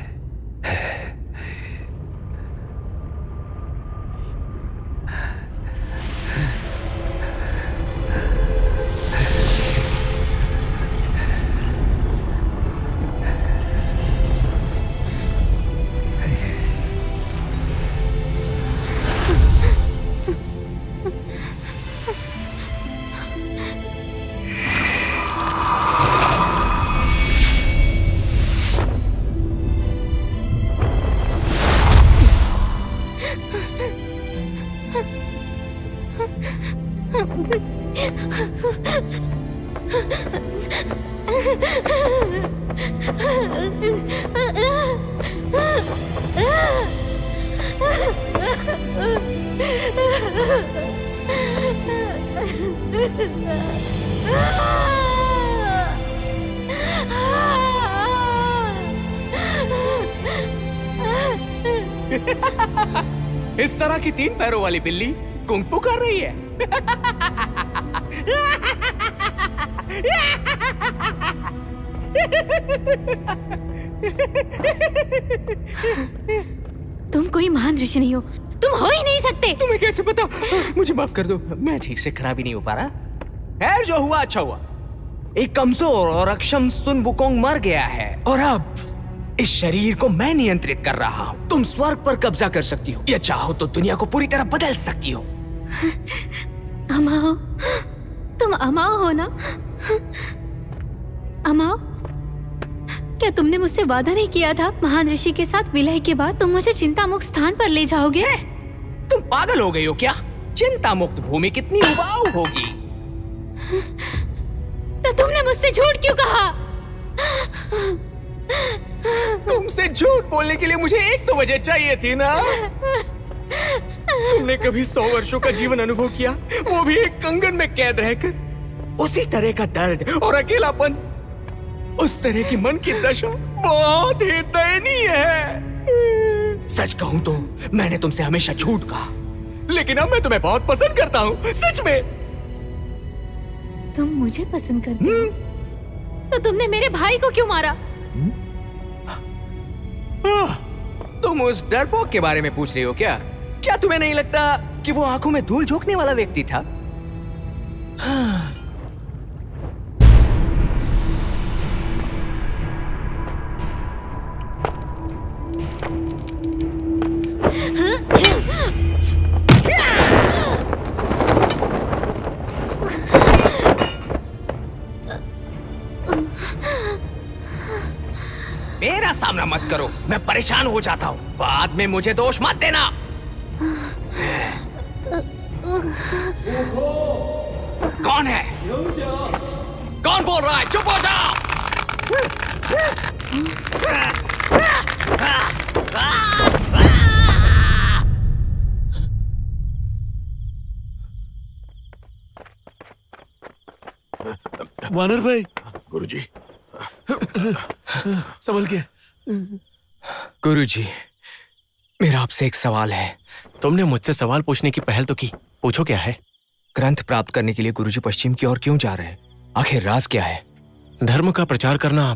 इस तरह की 3 पैरों वाली बिल्ली कुंग-फू कर रही है। तुम कोई महान ऋषि नहीं हो, तुम हो ही नहीं सकते। तुम्हें कैसे पता? मुझे माफ कर दो, मैं ठीक से खड़ा भी नहीं हो पा रहा। खैर, जो हुआ अच्छा हुआ। एक कमजोर और अक्षम सुन वुकोंग मर गया है और अब इस शरीर को मैं नियंत्रित कर रहा हूँ। तुम स्वर्ग पर कब्जा कर सकती हो या चाहो तो दुनिया को पूरी तरह बदल सकती हो। अमाओ, तुम अमाओ हो ना? अमाओ, क्या तुमने मुझसे वादा नहीं किया था महान ऋषि के साथ विलय के बाद तुम मुझे चिंता मुक्त स्थान पर ले जाओगे? तुम पागल हो गई हो क्या? चिंता मुक्त भूमि कितनी उबाऊ होगी। तो तुमने मुझसे झूठ क्यों कहा? तुमसे झूठ बोलने के लिए मुझे एक तो वजह चाहिए थी ना। तुमने कभी 100 वर्षों का जीवन अनुभव किया, वो भी एक कंगन में कैद रहकर? उसी तरह का दर्द और अकेलापन, उस तरह की मन की दशा बहुत ही दयनीय है। सच कहूं तो मैंने तुमसे हमेशा झूठ कहा, लेकिन अब मैं तुम्हें बहुत पसंद करता हूं, सच में। तुम मुझे पसंद करते हो? तो तुमने मेरे भाई को क्यों मारा? तुम उस डरपोक के बारे में पूछ रही हो क्या? क्या तुम्हें नहीं लगता कि वो आंखों में धूल झोंकने वाला व्यक्ति था? मेरा सामना मत करो, मैं परेशान हो जाता हूँ। बाद में मुझे दोष मत देना। कौन है? कौन बोल रहा है? चुप हो जाओ। वानर भाई। गुरुजी, संभल के। गुरुजी, मेरा आपसे एक सवाल है। तुमने मुझसे सवाल पूछने की पहल तो की, पूछो क्या है? ग्रंथ प्राप्त करने के लिए गुरुजी पश्चिम की ओर क्यों जा रहे हैं? आखिर राज क्या है? धर्म का प्रचार करना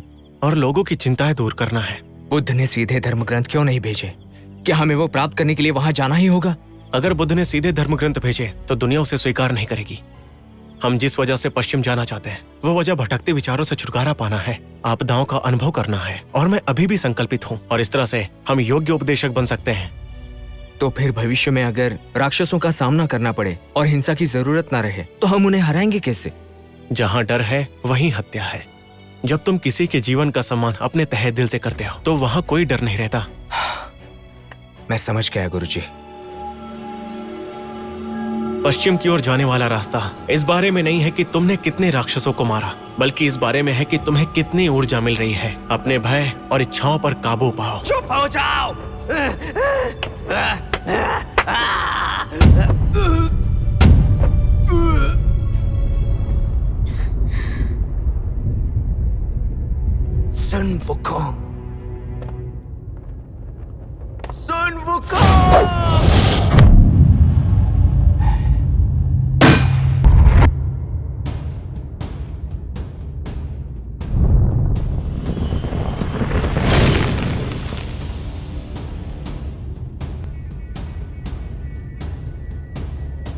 और लोगों की चिंताएं दूर करना है। बुद्ध ने सीधे धर्म ग्रंथ क्यों नहीं भेजे? क्या हमें वो प्राप्त करने के लिए वहां जाना ही होगा? अगर बुद्ध ने सीधे धर्म ग्रंथ भेजे तो दुनिया उसे स्वीकार नहीं करेगी। हम जिस वजह से पश्चिम जाना चाहते हैं वो वजह भटकते विचारों से छुटकारा पाना है, आपदाओं का अनुभव करना है, और मैं अभी भी संकल्पित हूँ। और इस तरह से हम योग्य उपदेशक बन सकते हैं। तो फिर भविष्य में अगर राक्षसों का सामना करना पड़े और हिंसा की जरूरत न रहे तो हम उन्हें हराएंगे कैसे? जहाँ डर है वहीं हत्या है। जब तुम किसी के जीवन का सम्मान अपने तहे दिल से करते हो तो वहाँ कोई डर नहीं रहता। मैं समझ गया गुरुजी। पश्चिम की ओर जाने वाला रास्ता इस बारे में नहीं है कि तुमने कितने राक्षसों को मारा, बल्कि इस बारे में है कि तुम्हें कितनी ऊर्जा मिल रही है। अपने भय और इच्छाओं पर काबू पाओ। चुप हो जाओ। सन वुकोंग, सन वुकोंग।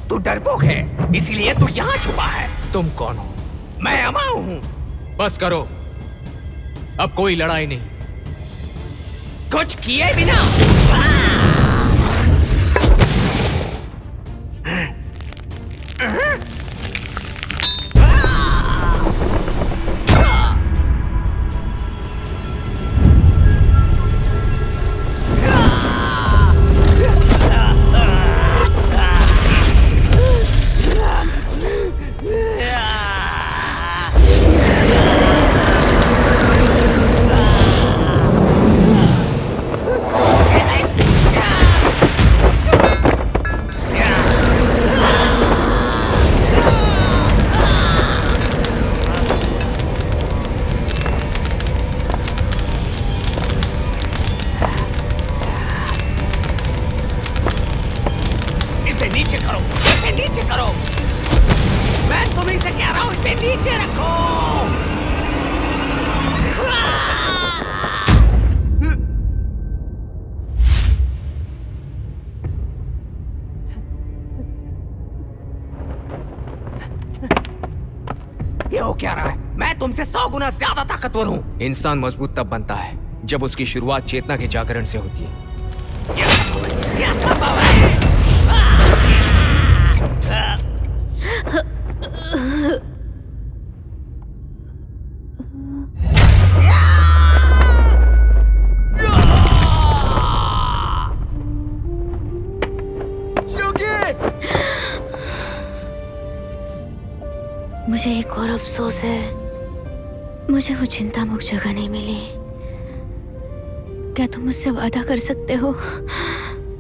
तू डरपोक है, इसीलिए तू यहाँ छुपा है। तुम कौन हो? मैं अमाऊ हूँ। बस करो, अब कोई लड़ाई नहीं। कुछ किए बिना। ये हो क्या रहा है? मैं तुमसे 100 गुना ज्यादा ताकतवर हूँ। इंसान मजबूत तब बनता है जब उसकी शुरुआत चेतना के जागरण से होती है। क्या संभव है? मुझे एक और अफसोस है, मुझे वो चिंता मुक्त जगह नहीं मिली। क्या तुम मुझसे वादा कर सकते हो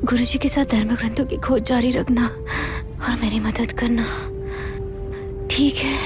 गुरुजी के साथ धर्म ग्रंथों की खोज जारी रखना और मेरी मदद करना? ठीक है।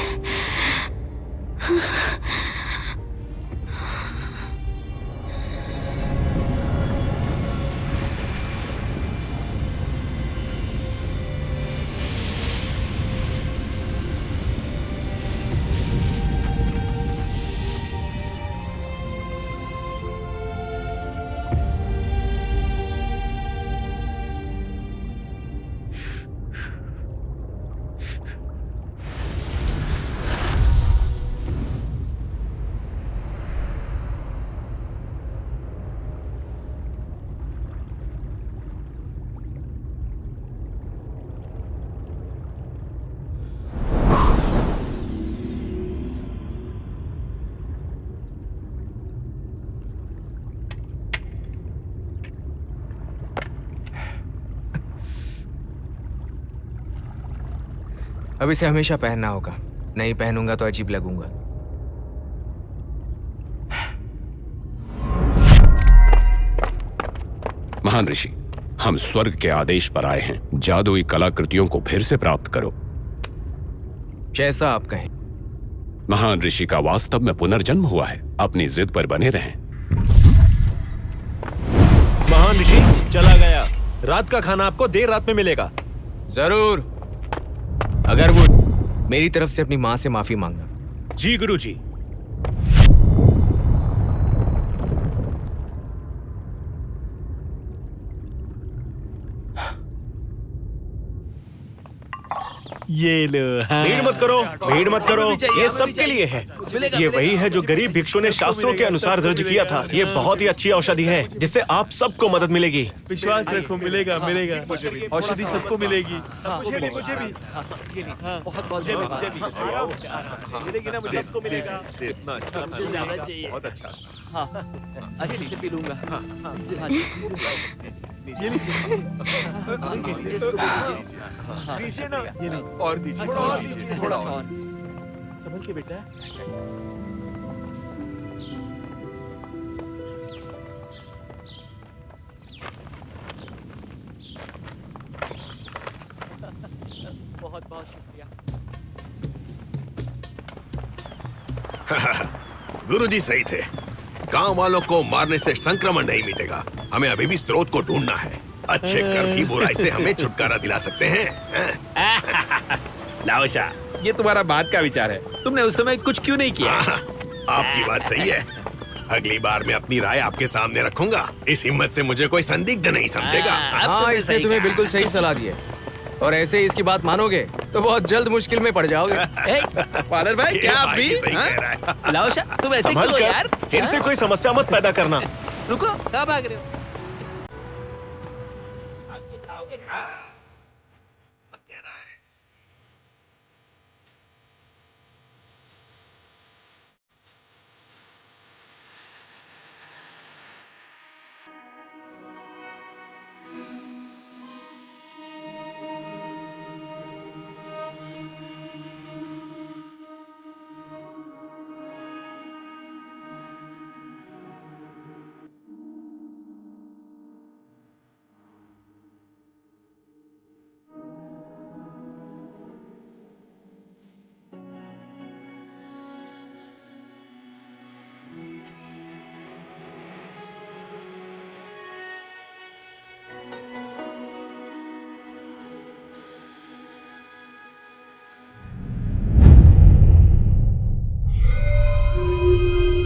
अब इसे हमेशा पहनना होगा, नहीं पहनूंगा तो अजीब लगूंगा। महान ऋषि, हम स्वर्ग के आदेश पर आए हैं। जादुई कलाकृतियों को फिर से प्राप्त करो। जैसा आप कहें। महान ऋषि का वास्तव में पुनर्जन्म हुआ है। अपनी जिद पर बने रहें। महान ऋषि चला गया। रात का खाना आपको देर रात में मिलेगा। जरूर। अगरवुड, मेरी तरफ से अपनी माँ से माफी मांगना। जी गुरुजी। ये लो। हाँ। भीड़ मत करो, भीड़ मत करो, ये सबके लिए है। ये वही है जो गरीब भिक्षु ने शास्त्रों के अनुसार दर्ज किया था। ये बहुत ही अच्छी औषधि है जिससे आप सबको मदद मिलेगी। विश्वास रखो, मिलेगा मिलेगा। औषधि सबको मिलेगी। मुझे भी बहुत बहुत धन्यवाद। मिलेगी ना, मुझे सबको मिलेगा। इतना अच्छा, ज्यादा चाहिए। बहुत अच्छा। हाँ, अच्छे से पी लूंगा। हाँ जी। ये लीजिए। इसको भी दीजिए। हाँ। दीजिए ना। ये लो। और दीजिए, और दीजिए, थोड़ा सा और। संभल के बेटा। बहुत बहुत शुक्रिया। गुरुजी सही थे। गांव वालों को मारने से संक्रमण नहीं मिटेगा। हमें अभी भी स्रोत को ढूंढना है। अच्छे कर्म ही बुराई से हमें छुटकारा दिला सकते हैं। लाओशा, ये तुम्हारा बात का विचार है। तुमने उस समय कुछ क्यों नहीं किया? आपकी बात सही है। अगली बार मैं अपनी राय आपके सामने रखूंगा। इस हिम्मत से मुझे कोई संदिग्ध नहीं समझेगा। हाँ, इसने तुम्हें बिल्कुल सही सलाह दी है। और ऐसे ही इसकी बात मानोगे तो बहुत जल्द मुश्किल में पड़ जाओगे। फादर भाई, क्या आप भी? सही कह रहा है। लाओशा, तुम ऐसे संभल क्यों कर, यार? इनसे कोई समस्या मत पैदा करना। रुको, कहाँ भाग रहे हो?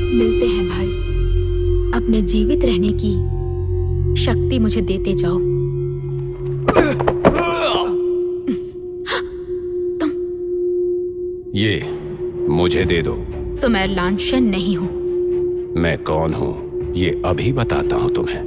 मिलते हैं भाई। अपने जीवित रहने की शक्ति मुझे देते जाओ। ये मुझे दे दो। तुम एरलान शन नहीं हो। मैं कौन हूँ ये अभी बताता हूँ तुम्हें।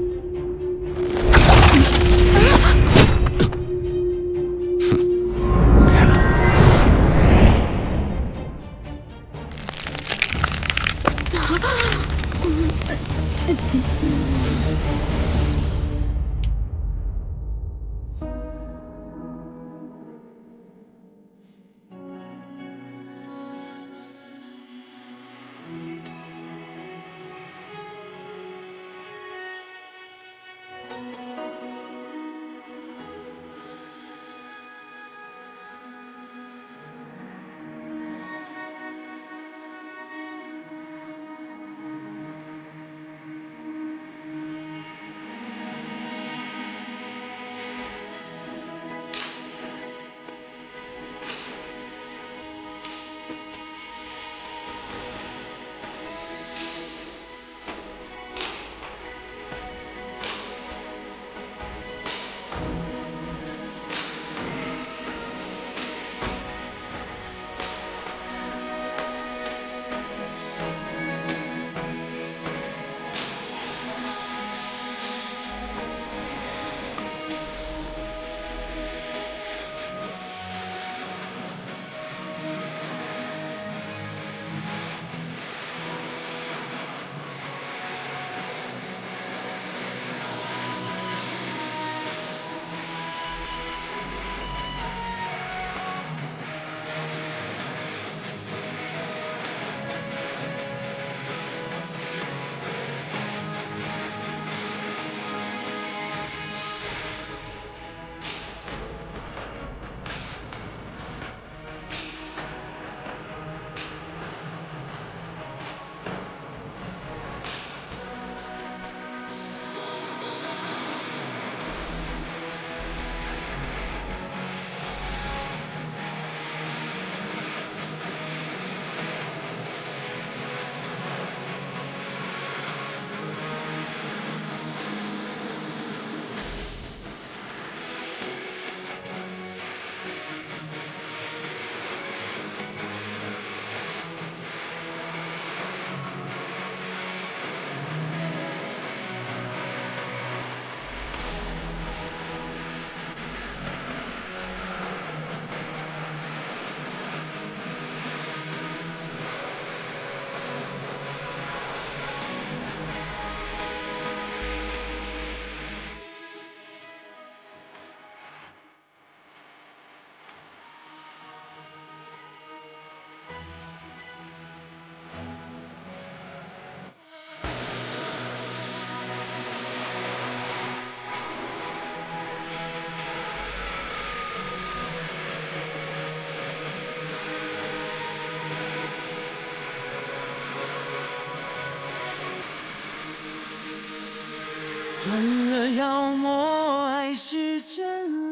问了妖魔，爱是真